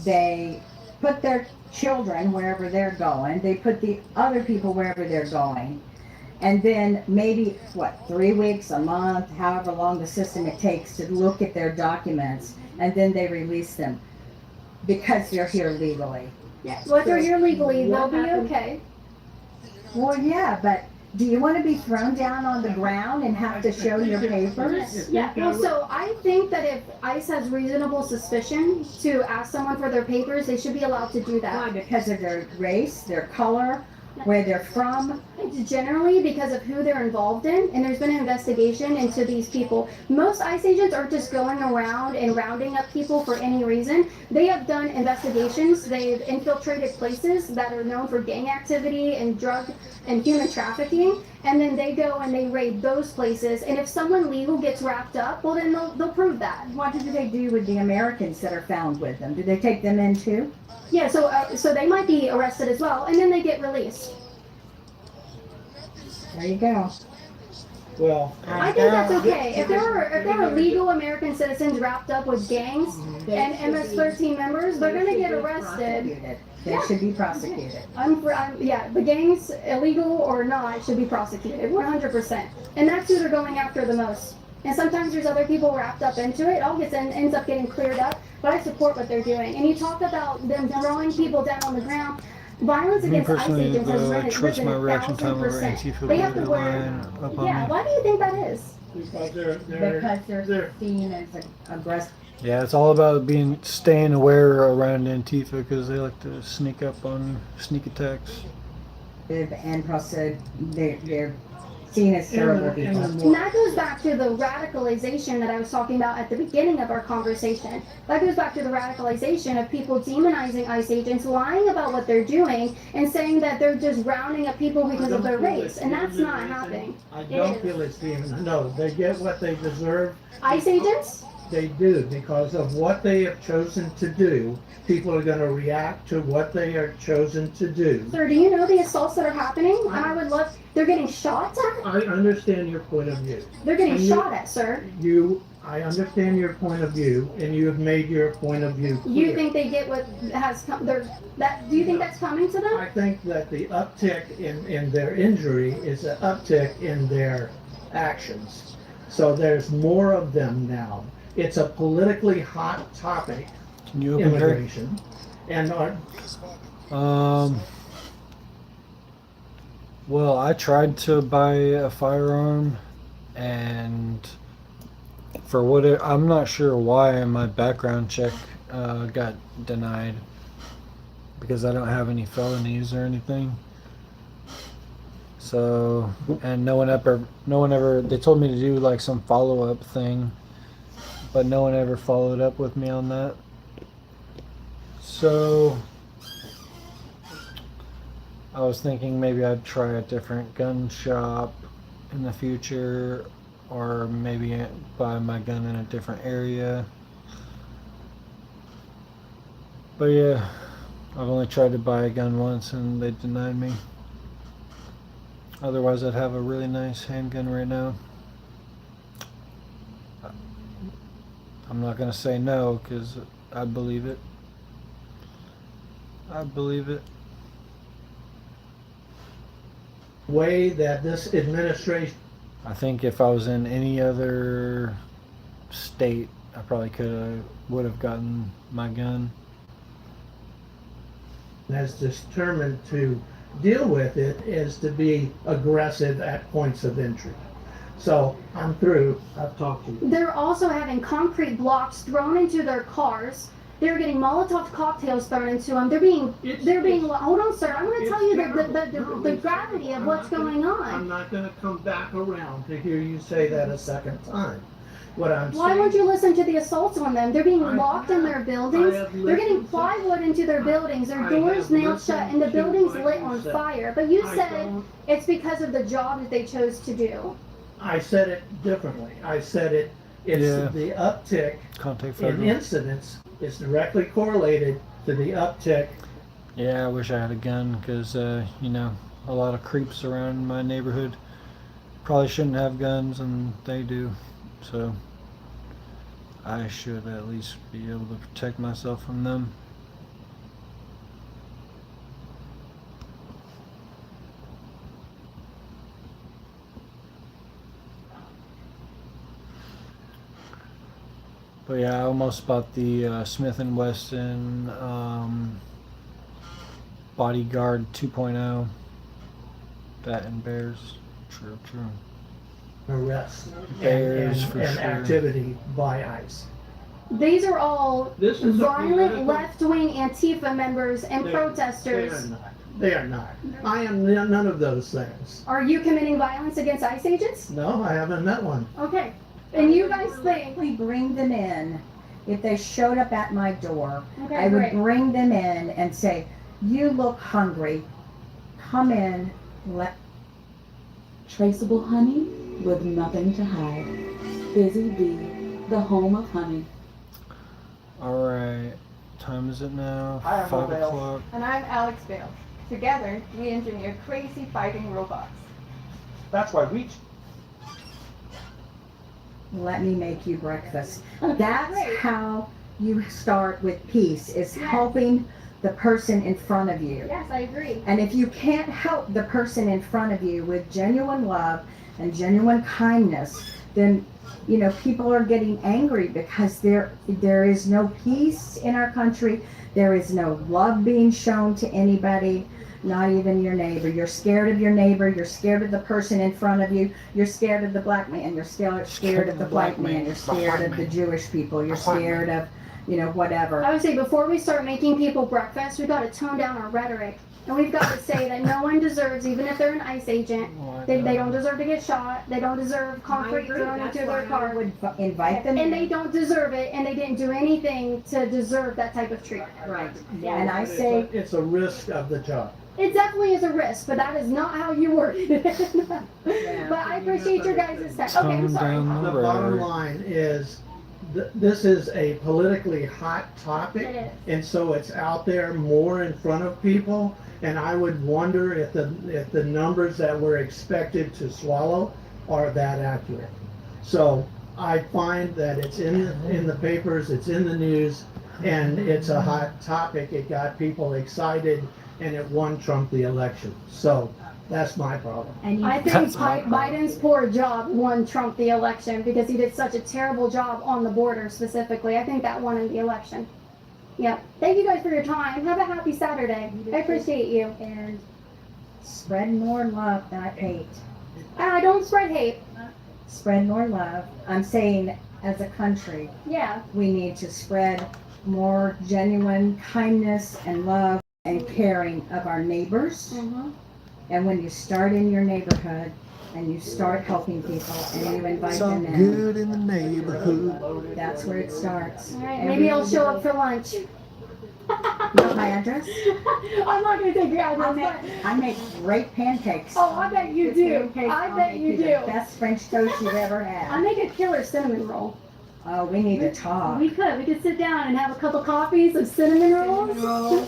They put their children wherever they're going. They put the other people wherever they're going. And then maybe, 3 weeks, a month, however long the system it takes to look at their documents, and then they release them because they're here legally. Yeah. Well, if they're here legally, they'll be okay. Well, yeah, but do you want to be thrown down on the ground and have to show your papers? Yeah, well, so I think that if ICE has reasonable suspicion to ask someone for their papers, they should be allowed to do that. Why? Because of their race, their color, where they're from? It's generally because of who they're involved in, and there's been an investigation into these people. Most ICE agents aren't just going around and rounding up people for any reason. They have done investigations. They've infiltrated places that are known for gang activity and drug and human trafficking, and then they go and they raid those places. And if someone legal gets wrapped up, well, then they'll prove that. What do they do with the Americans that are found with them? Do they take them in too? Yeah, so they might be arrested as well, and then they get released. There you go. Well, I think that's okay. If there are legal American citizens wrapped up with gangs and MS-13 members, they're going to get arrested. They should be prosecuted. Yeah, the gangs, illegal or not, should be prosecuted 100%. And that's who they're going after the most. And sometimes there's other people wrapped up into it. It all ends up getting cleared up. But I support what they're doing. And you talk about them throwing people down on the ground. Violence against ICE agents has risen 1,000%. They have to wear. Yeah, why do you think that is? because they're seen as aggressive. Yeah, it's all about staying aware around Antifa because they like to sneak up on sneak attacks. And also they're seen as terrible people. And that goes back to the radicalization that I was talking about at the beginning of our conversation. That goes back to the radicalization of people demonizing ICE agents, lying about what they're doing, and saying that they're just rounding up people because of their race. And that's not happening. I don't feel it's demon. No, they get what they deserve. ICE agents? They do, because of what they have chosen to do. People are going to react to what they are chosen to do. Sir, do you know the assaults that are happening? And I would love, they're getting shot at? I understand your point of view. They're getting shot at, sir. I understand your point of view, and you have made your point of view clear. You think they get what has come, do you think that's coming to them? I think that the uptick in their injury is an uptick in their actions. So there's more of them now. It's a politically hot topic. Can you open immigration and well, I tried to buy a firearm, and for what I'm not sure why my background check got denied, because I don't have any felonies or anything. So, and no one ever they told me to do like some follow-up thing, but no one ever followed up with me on that. So I was thinking maybe I'd try a different gun shop in the future, or maybe buy my gun in a different area. But yeah, I've only tried to buy a gun once and they denied me. Otherwise I'd have a really nice handgun right now. I'm not gonna say no because I believe it. I believe it. way that this administration. I think if I was in any other state, I probably would have gotten my gun. Has determined to deal with it is to be aggressive at points of entry. So I'm through. I've talked to you. They're also having concrete blocks thrown into their cars. They're getting Molotov cocktails thrown into them. They're being. Hold on, sir. I'm going to tell you the gravity of what's going on. I'm not going to come back around to hear you say that a second time. Why won't you listen to the assaults on them? They're being locked in their buildings. They're getting plywood into their buildings. Their doors nailed shut and the building's lit on fire. But you said it's because of the job that they chose to do. I said it differently. I said it's the uptick in incidents is directly correlated to the uptick. Yeah, I wish I had a gun because, you know, a lot of creeps around my neighborhood. Probably shouldn't have guns, and they do. So I should at least be able to protect myself from them. But yeah, I almost bought the Smith & Wesson Bodyguard 2.0. That and bears. True. Arrests Bears for and sure. activity by ICE. These are all This is a violent political- left-wing Antifa members and They protesters. are not. They are not. I am none of those things. Are you committing violence against ICE agents? No, I haven't met one. Okay. And you guys think? We bring them in. If they showed up at my door, Okay, I would great. bring them in and say, "You look hungry. Come in. Let." Traceable honey with nothing to hide. Busy Bee, the home of honey. Alright, time is it now? I am 5 Bale. o'clock. And I'm Alex Bale. Together, we engineer crazy fighting robots. That's why we Let me make you breakfast. That's how you start with peace, is helping the person in front of you. Yes, I agree. And if you can't help the person in front of you with genuine love and genuine kindness, then people are getting angry because there is no peace in our country. There is no love being shown to anybody, not even your neighbor. You're scared of your neighbor. You're scared of the person in front of you. You're scared of the black man. You're scared of the white man. You're scared of the Jewish people. You're scared of, whatever. I would say before we start making people breakfast, we've got to tone down our rhetoric. And we've got to say that no one deserves, even if they're an ICE agent, they don't deserve to get shot. They don't deserve concrete thrown into their car. I would invite them And in. they don't deserve it, and they didn't do anything to deserve that type of treatment. Right. And I say It's a risk of the job. It definitely is a risk, but that is not how you worded it. But I appreciate your guys' time. Okay, I'm sorry. The bottom line is, this is a politically hot topic, It is. and so it's out there more in front of people. And I would wonder if the numbers that we're expected to swallow are that accurate. So I find that it's in the papers, it's in the news, and it's a hot topic. It got people excited, and it won Trump the election. So that's my problem. I think Biden's poor job won Trump the election because he did such a terrible job on the border specifically. I think that won him the election. Yeah. Thank you guys for your time. Have a happy Saturday. I appreciate you. And spread more love, not hate. I don't spread hate. Spread more love. I'm saying, as a country, Yeah. we need to spread more genuine kindness and love and caring of our neighbors. Mm-hmm. And when you start in your neighborhood and you start helping people and you invite So them in, good in the neighborhood. that's where it starts. All right. Maybe I'll show up for lunch. You want my address? I'm not gonna take your address. I make great pancakes. Oh, I bet you do. Pancakes, I I'll bet make you the do. best French toast you've ever had. I make a killer cinnamon roll. Oh, we need to talk. We could sit down and have a couple coffees of cinnamon rolls.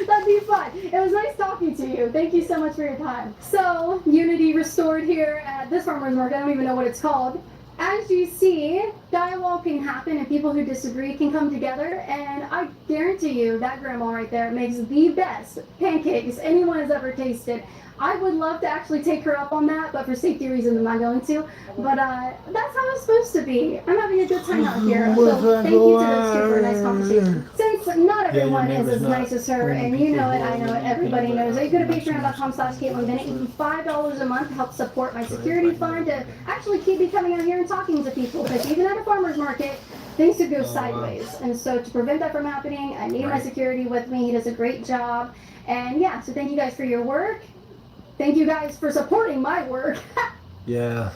That'd be fun. It was nice talking to you. Thank you so much for your time. So, unity restored here at this farmer's market. I don't even know what it's called. As you see, dialogue can happen and people who disagree can come together, and I guarantee you that grandma right there makes the best pancakes anyone has ever tasted. I would love to actually take her up on that, but for safety reasons I'm not going to. But that's how it's supposed to be. I'm having a good time out here. So thank you to those two for a nice conversation. Since not everyone is as nice as her, and you know it, I know it, everybody knows it, go to patreon.com/Caitlin Bennett. Even $5 a month to help support my security fund to actually keep me coming out here and talking to people. Because even at a farmer's market, things could go sideways. And so to prevent that from happening, I need my security with me. He does a great job. And yeah, so thank you guys for your work. Thank you guys for supporting my work. Yeah,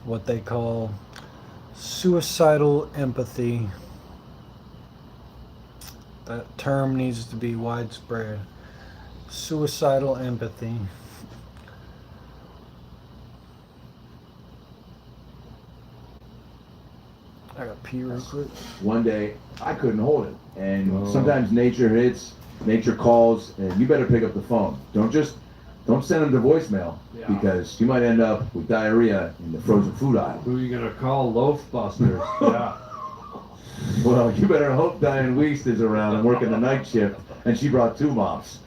what they call suicidal empathy. That term needs to be widespread. Suicidal empathy. I got pee real quick. One day, I couldn't hold it. And sometimes nature hits, nature calls, and you better pick up the phone. Don't just don't send them to voicemail because you might end up with diarrhea in the frozen food aisle. Who are you gonna call? Loaf Busters. Yeah. Well, you better hope Diane Weist is around and working the night shift, and she brought 2 mops.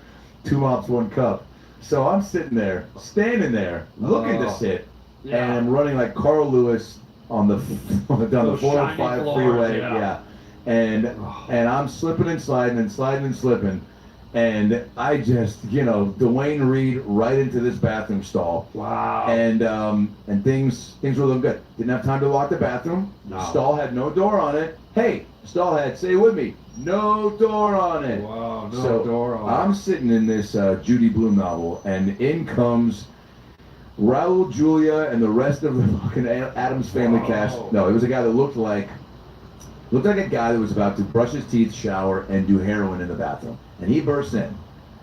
2 mops, 1 cup. So I'm sitting there, standing there, looking to sit, and I'm running like Carl Lewis on the down the 405 freeway. Yeah. And I'm slipping and sliding and sliding and slipping. And I just, Dwayne Reed right into this bathroom stall. Wow. And things were looking good. Didn't have time to lock the bathroom. No. Stall had no door on it. Hey, stall had, say it with me, no door on it. Wow, no door on it. I'm sitting in this Judy Blume novel, and in comes Raul Julia and the rest of the fucking Addams Family cast. No, it was a guy that looked like a guy that was about to brush his teeth, shower, and do heroin in the bathroom. And he bursts in.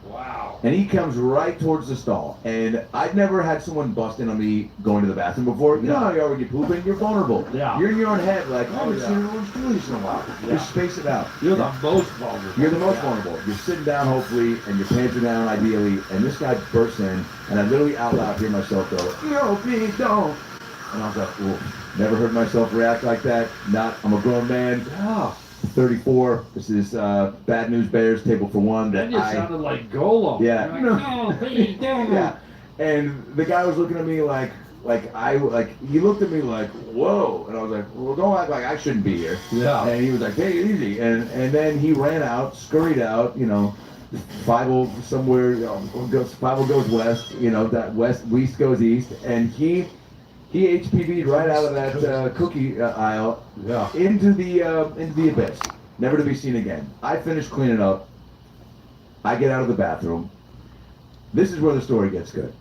Wow. And he comes right towards the stall. And I'd never had someone bust in on me going to the bathroom before. You know how you are when you're pooping? You're vulnerable. Yeah. You're in your own head, like, I haven't seen an Orange Julius in a while. Yeah. Just space it out. You're the most vulnerable. You're the most vulnerable. You're sitting down, hopefully, and your pants are down, ideally. And this guy bursts in, and I literally out loud hear myself go, "No, please don't." And I was like, "Ooh, never heard myself react like that. I'm a grown man. 34. This is Bad News Bears, Table for One." Then you sounded like Golem. Yeah. You're like, no, please don't. Yeah. And the guy was looking at me like he looked at me like, whoa. And I was like, well, don't act like I shouldn't be here. Yeah. And he was like, take it easy. And then he ran out, scurried out, 5 somewhere, 5 goes west, that west goes east. And he HPV'd right out of that cookie aisle into the abyss, never to be seen again. I finished cleaning up. I get out of the bathroom. This is where the story gets good.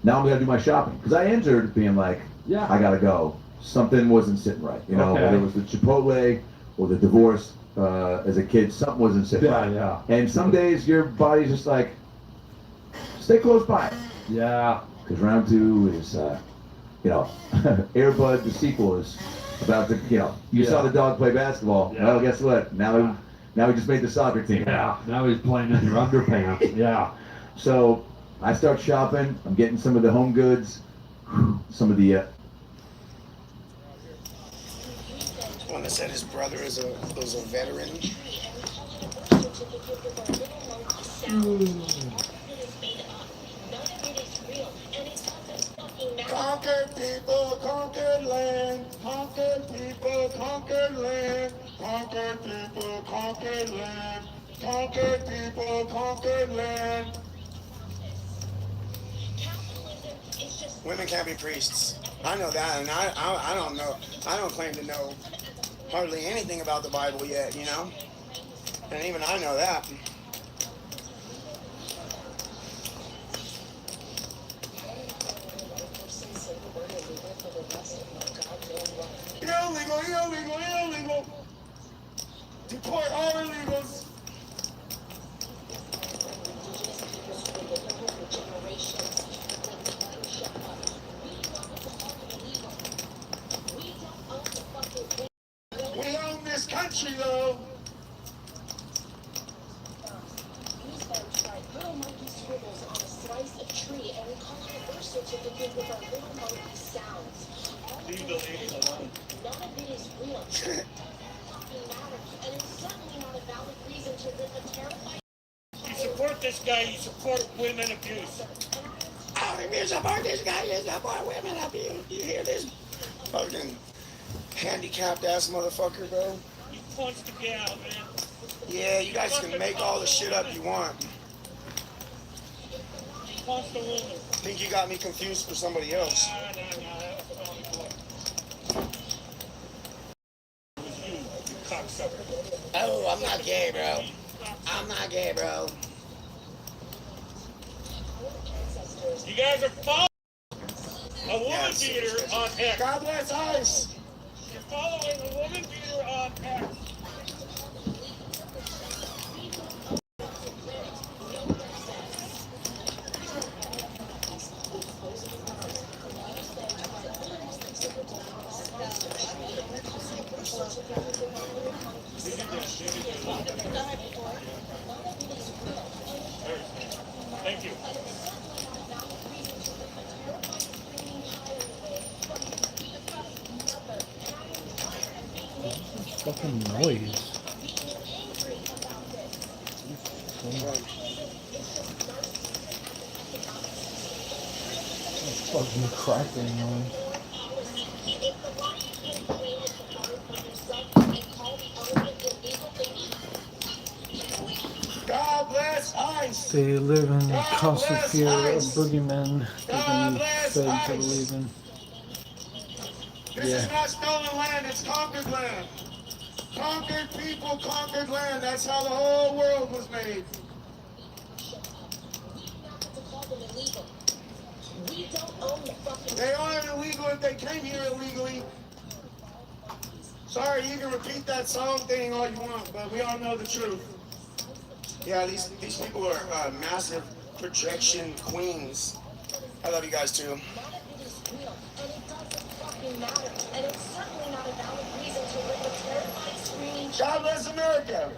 Now I'm gonna do my shopping because I entered being like, I gotta go. Something wasn't sitting right, whether it was the Chipotle or the divorce as a kid, something wasn't sitting right. Yeah. And some days your body's just like, stay close by. Yeah. Because round 2 is, Airbud, the sequel is about to, you saw the dog play basketball. Yeah. Well, guess what? Now we just made the soccer team. Yeah. Now he's playing in your underpants. Yeah. So I start shopping. I'm getting some of the home goods, some of the. One that said his brother was a veteran. Conquered people, conquered land. Conquered people, conquered land. Conquered people, conquered land. Conquered people, conquered land. Women can't be priests. I know that, and I don't know. I don't claim to know hardly anything about the Bible yet, And even I know that. Illegal. Deport all illegals. We own this country, though. Little monkey scribbles on a slice of tree, and we call it a birth certificate with our little monkey sounds. Leave the ladies alone. None of it is real. It fucking matters, and it's certainly not a valid reason to rip a terrifying. You support this guy, you support women abuse. If you support this guy, you support women abuse. You hear this fucking handicapped ass motherfucker, bro? He wants to get out, man. Yeah, you guys can make all the shit up you want. He wants the woman. I think you got me confused for somebody else. Nah, that was the only boy. It was you cocksucker. Oh, I'm not gay, bro. I'm not gay, bro. You guys are following a woman beater on X. God bless us. You're following a woman beater on X. Thank you. fucking noise? Fucking crackling noise. God bless ICE. They live in constant bless fear of ICE. boogeymen God that bless they fed to ICE. believe in. This is not stolen land, it's conquered land. Conquered people, conquered land. That's how the whole world was made. They aren't illegal if they came here illegally. Sorry, you can repeat that song thing all you want, but we all know the truth. Yeah, these people are massive projection queens. I love you guys too. God bless America.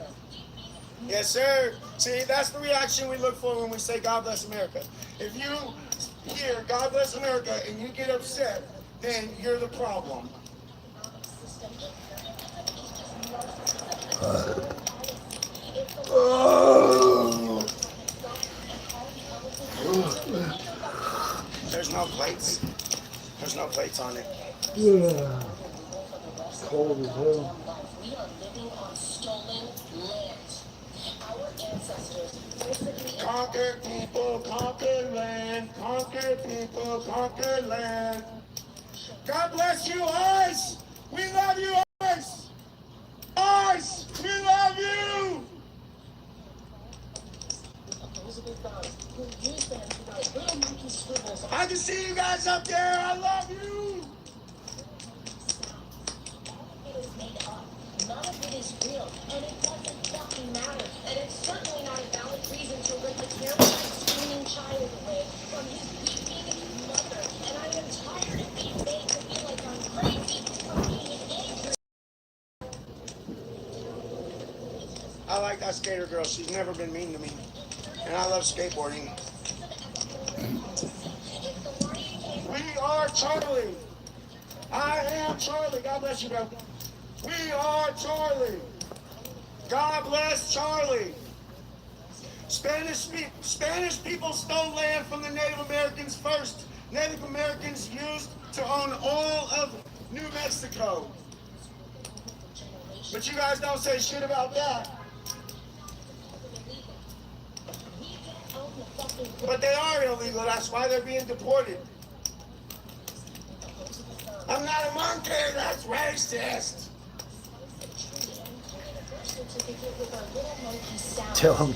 Yes, sir. See, that's the reaction we look for when we say God bless America. If you hear God bless America and you get upset, then you're the problem. There's no plates. There's no plates on it. Yeah. Cold as hell. We are living on stolen land. Our ancestors physically Conquer people, conquer land. Conquer people, conquer land. God bless you, ICE. We love you, ICE. ICE, we love you. I can see you guys up there. I love you. None of it is real, and it doesn't fucking matter. And it's certainly not a valid reason to rip a terrified, screaming child away from his weeping mother. And I am tired of being made to feel like I'm crazy for being angry. I like that skater girl. She's never been mean to me. And I love skateboarding. We are Charlie. I am Charlie. God bless you, bro. We are Charlie. God bless Charlie. Spanish people stole land from the Native Americans first. Native Americans used to own all of New Mexico. But you guys don't say shit about that. But they are illegal. That's why they're being deported. I'm not a monkey. That's racist. Tell him,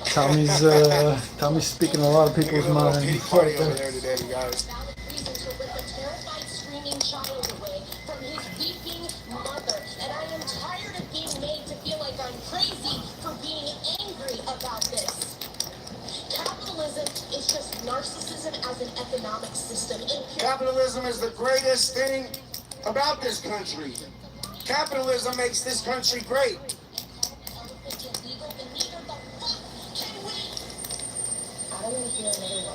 Tommy's speaking a lot of people's minds. Party over there today, you guys. Screaming child away from his weeping mother. And I am tired of being made to feel like I'm crazy for being angry about this. Capitalism is just narcissism as an economic system. Capitalism is the greatest thing about this country. Capitalism makes this country great.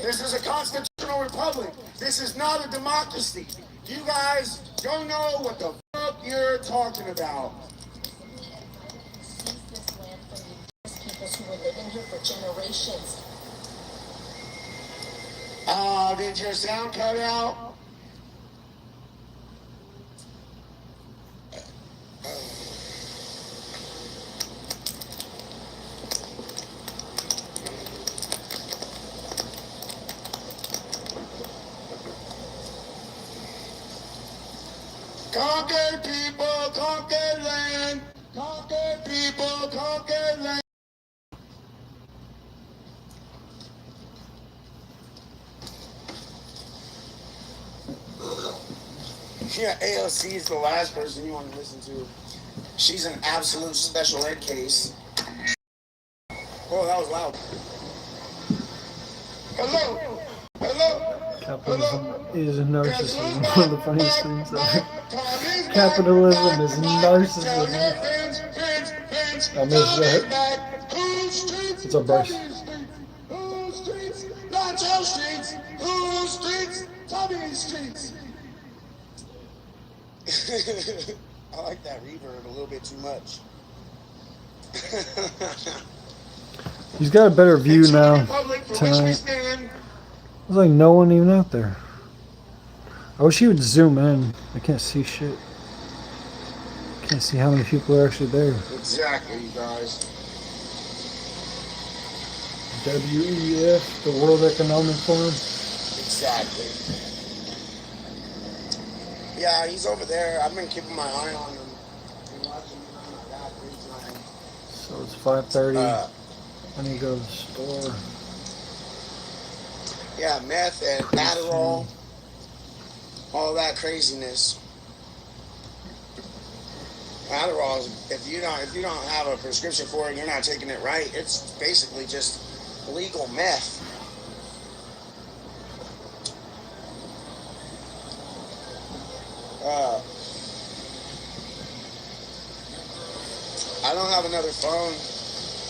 This is a constitutional republic. This is not a democracy. You guys don't know what the fuck you're talking about. People who were living here for generations. Oh, did your sound cut out? Conquer people, conquer land. Conquer people, conquer land. Yeah, AOC is the last person you want to listen to. She's an absolute special ed case. Oh, that was loud. Hello? Hello? Capitalism is narcissism. One of the funniest things ever. Capitalism is narcissism. I missed that. What's up, Bryce? Whose streets? Not your streets. Whose streets? Tommy's streets. I like that reverb a little bit too much. He's got a better view now Republic, for which we tonight. stand. There's like no one even out there. I wish he would zoom in. I can't see shit. Can't see how many people are actually there. Exactly, you guys. WEF, the World Economic Forum. Exactly. Yeah, he's over there. I've been keeping my eye on him. And watching him on my back big time. So it's 5:30. I need to go to the store. Yeah, meth and Adderall, all that craziness. Adderall, if you don't have a prescription for it, and you're not taking it right. It's basically just legal meth. I don't have another phone.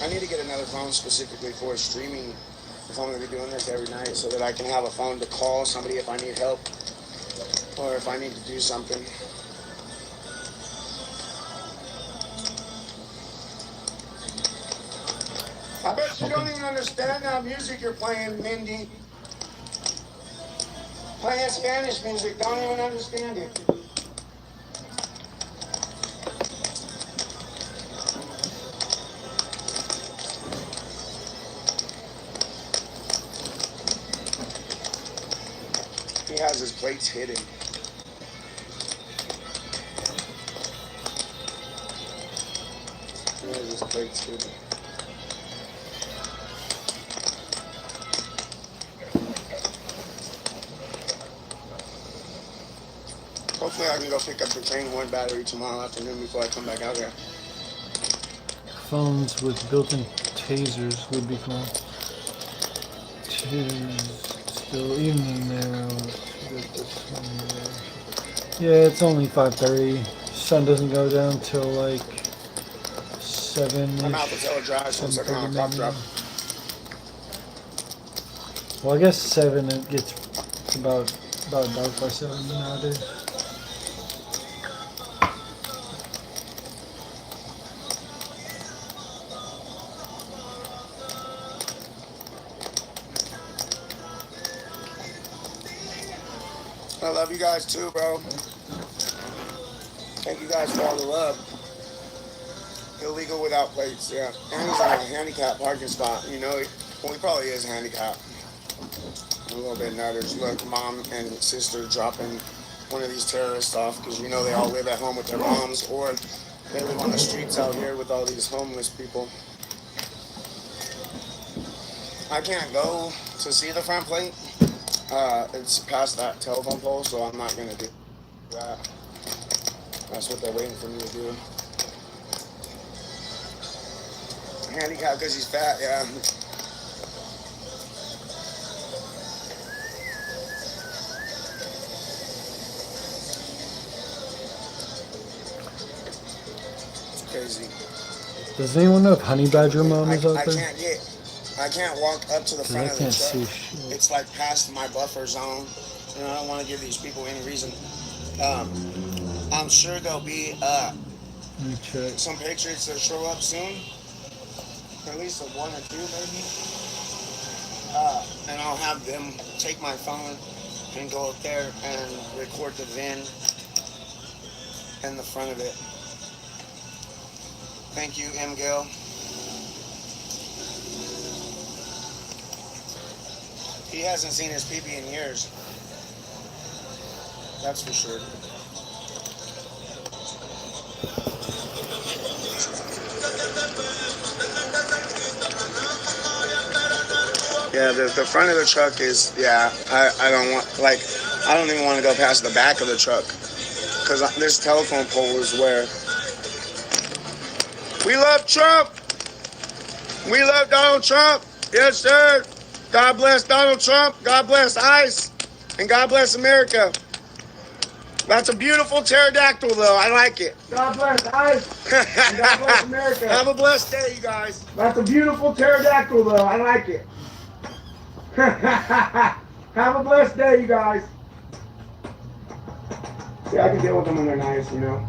I need to get another phone specifically for streaming. If I'm going to be doing this every night, so that I can have a phone to call somebody if I need help or if I need to do something. I bet you don't even understand that music you're playing, Mindy. Playing Spanish music, don't even understand it. He has his plates hidden. He has his plates hidden. Hopefully I can go pick up the Train 1 battery tomorrow afternoon before I come back out here. Phones with built-in tasers would be cool. Still evening there. Yeah, it's only 5:30. Sun doesn't go down till like 7-ish. I'm out the tail drive, so I'm sucking on a cop drop. Well, I guess 7. It gets about dark by 7 nowadays. I love you guys too, bro. Thank you guys for all the love. Illegal without plates, yeah. And he's in a handicapped parking spot. You know, well, he probably is handicapped. A little bit nutters. Look, mom and sister dropping one of these terrorists off because you know they all live at home with their moms, or they live on the streets out here with all these homeless people. I can't go to see the front plate. It's past that telephone pole, so I'm not gonna do that. That's what they're waiting for me to do. Handicapped because he's fat, yeah. It's crazy. Does anyone know if Honey Badger Mom is out there? I can't walk up to the front of the can't see truck. shit. It's like past my buffer zone. And I don't want to give these people any reason. I'm sure there'll be Let me check. some Patriots that show up soon. At least 1 or 2 maybe. And I'll have them take my phone and go up there and record the VIN in the front of it. Thank you, M. Gill. He hasn't seen his pee-pee in years. That's for sure. Yeah, the front of the truck is, yeah, I don't want, like, I don't even want to go past the back of the truck. Because this telephone pole is where. We love Trump. We love Donald Trump. Yes, sir. God bless Donald Trump. God bless ICE. And God bless America. That's a beautiful pterodactyl, though. I like it. God bless ICE. And God bless America. Have a blessed day, you guys. That's a beautiful pterodactyl, though. I like it. Have a blessed day, you guys. See, I can deal with them when they're nice, you know.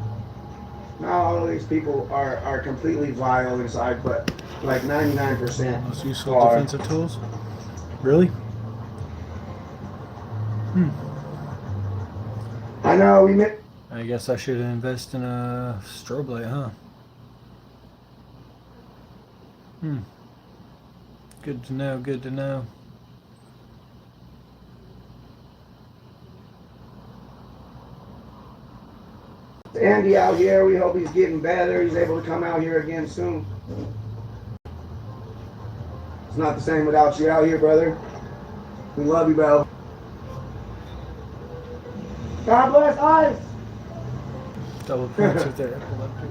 Not all of these people are completely vile inside, but like 99% Most useful are. defensive tools? Really? I know we met. I guess I should invest in a strobe light, huh? Good to know, good to know. Andy out here. We hope he's getting better. He's able to come out here again soon. It's not the same without you out here, brother. We love you, bro. God bless us. Double points with their epileptic.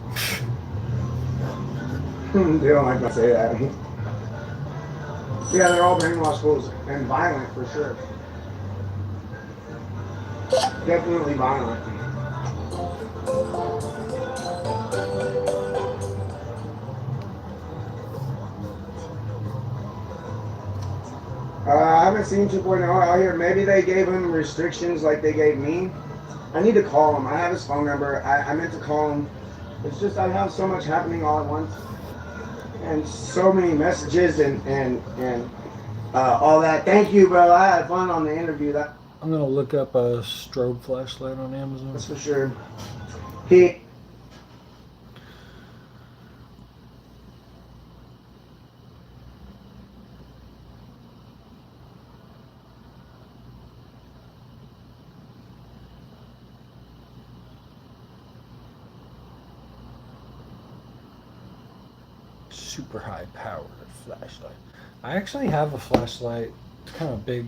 They don't like to say that. Yeah, they're all brainwashed fools and violent for sure. Definitely violent. I haven't seen 2.0 out here. Maybe they gave him restrictions like they gave me. I need to call him. I have his phone number. I meant to call him. It's just I have so much happening all at once. And so many messages and all that. Thank you, bro. I had fun on the interview. I'm gonna look up a strobe flashlight on Amazon. That's for sure. He. Super high powered flashlight. I actually have a flashlight. It's kind of big.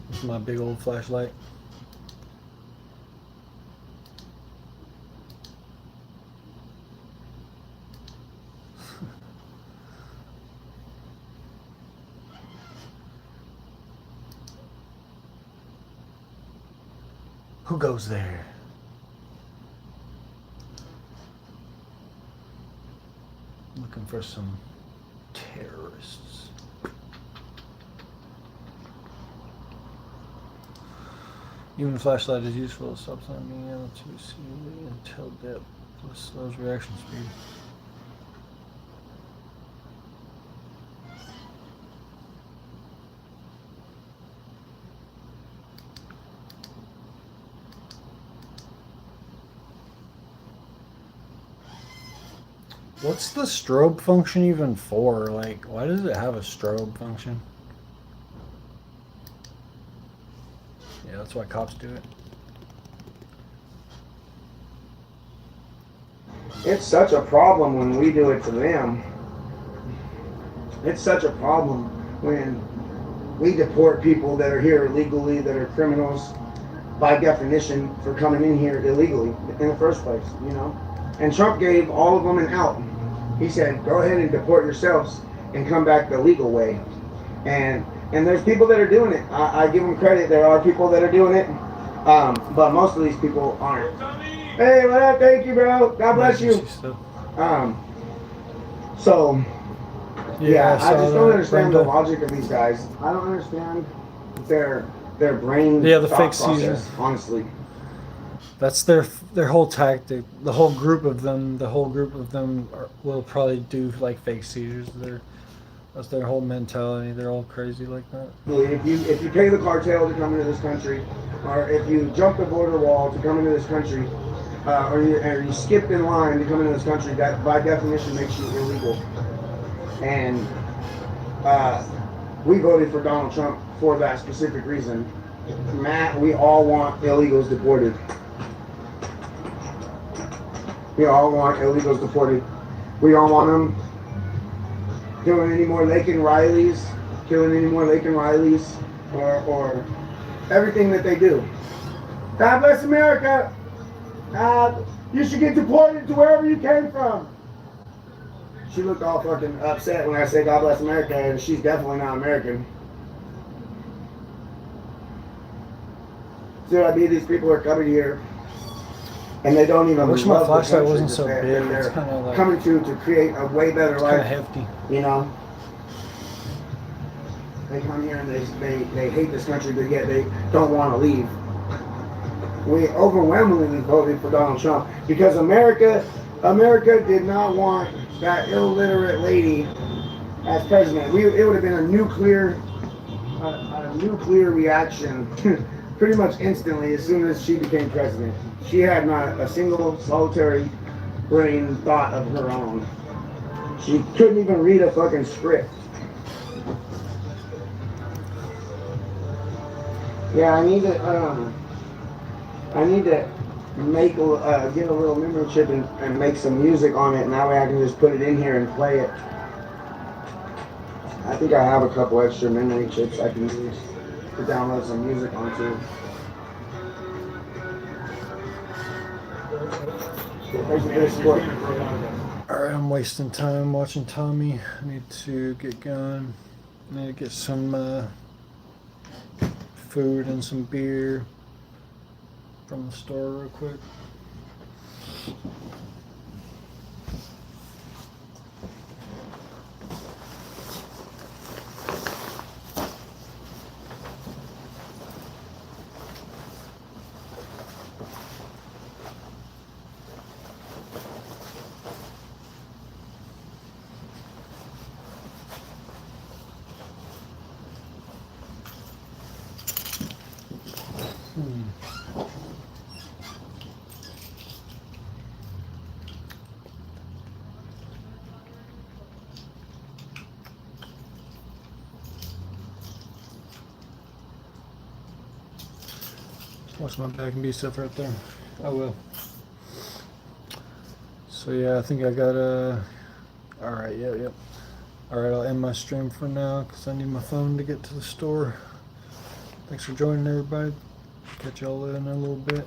It's my big old flashlight. Who goes there? Looking for some terrorists. Even a flashlight is useful. It stops on me to see until depth plus slows reaction speed. What's the strobe function even for? Like, why does it have a strobe function? Yeah, that's why cops do it. It's such a problem when we do it to them. It's such a problem when we deport people that are here illegally, that are criminals by definition for coming in here illegally in the first place, you know? And Trump gave all of them an out. He said, go ahead and deport yourselves and come back the legal way. And there's people that are doing it. I give them credit. There are people that are doing it. But most of these people aren't. Hey, what up? Thank you, bro. God bless you. So, yeah, I just don't understand the logic of these guys. I don't understand their brain. Yeah, the thought fake seizure. process, honestly. That's their whole tactic. The whole group of them will probably do like fake seizures. That's their whole mentality. They're all crazy like that. If you pay the cartel to come into this country, or if you jump the border wall to come into this country, or you skip in line to come into this country, that by definition makes you illegal. And we voted for Donald Trump for that specific reason. Matt, we all want illegals deported. We all want illegals deported. We don't want them doing any more Laken Rileys, killing any more Laken Rileys, or everything that they do. God bless America. You should get deported to wherever you came from. She looked all fucking upset when I said God bless America, and she's definitely not American. See what I mean? These people are coming here, and they don't even. I wish my flashlight wasn't so big. They're It's kind of like coming to create a way better life. kind of hefty. You know. They come here and they hate this country, but yet they don't want to leave. We overwhelmingly voted for Donald Trump because America did not want that illiterate lady as president. It would have been a nuclear reaction pretty much instantly as soon as she became president. She had not a single solitary brain thought of her own. She couldn't even read a fucking script. Yeah, I need to make get a little memory chip and make some music on it, and that way I can just put it in here and play it. I think I have a couple extra memory chips I can use to download some music onto. Alright, I'm wasting time watching Tommy. I need to get going. I need to get some food and some beer from the store real quick. Watch my back and be stuff right there. I will. So yeah, I think I got alright, yep. Alright, I'll end my stream for now because I need my phone to get to the store. Thanks for joining, everybody. Catch y'all in a little bit.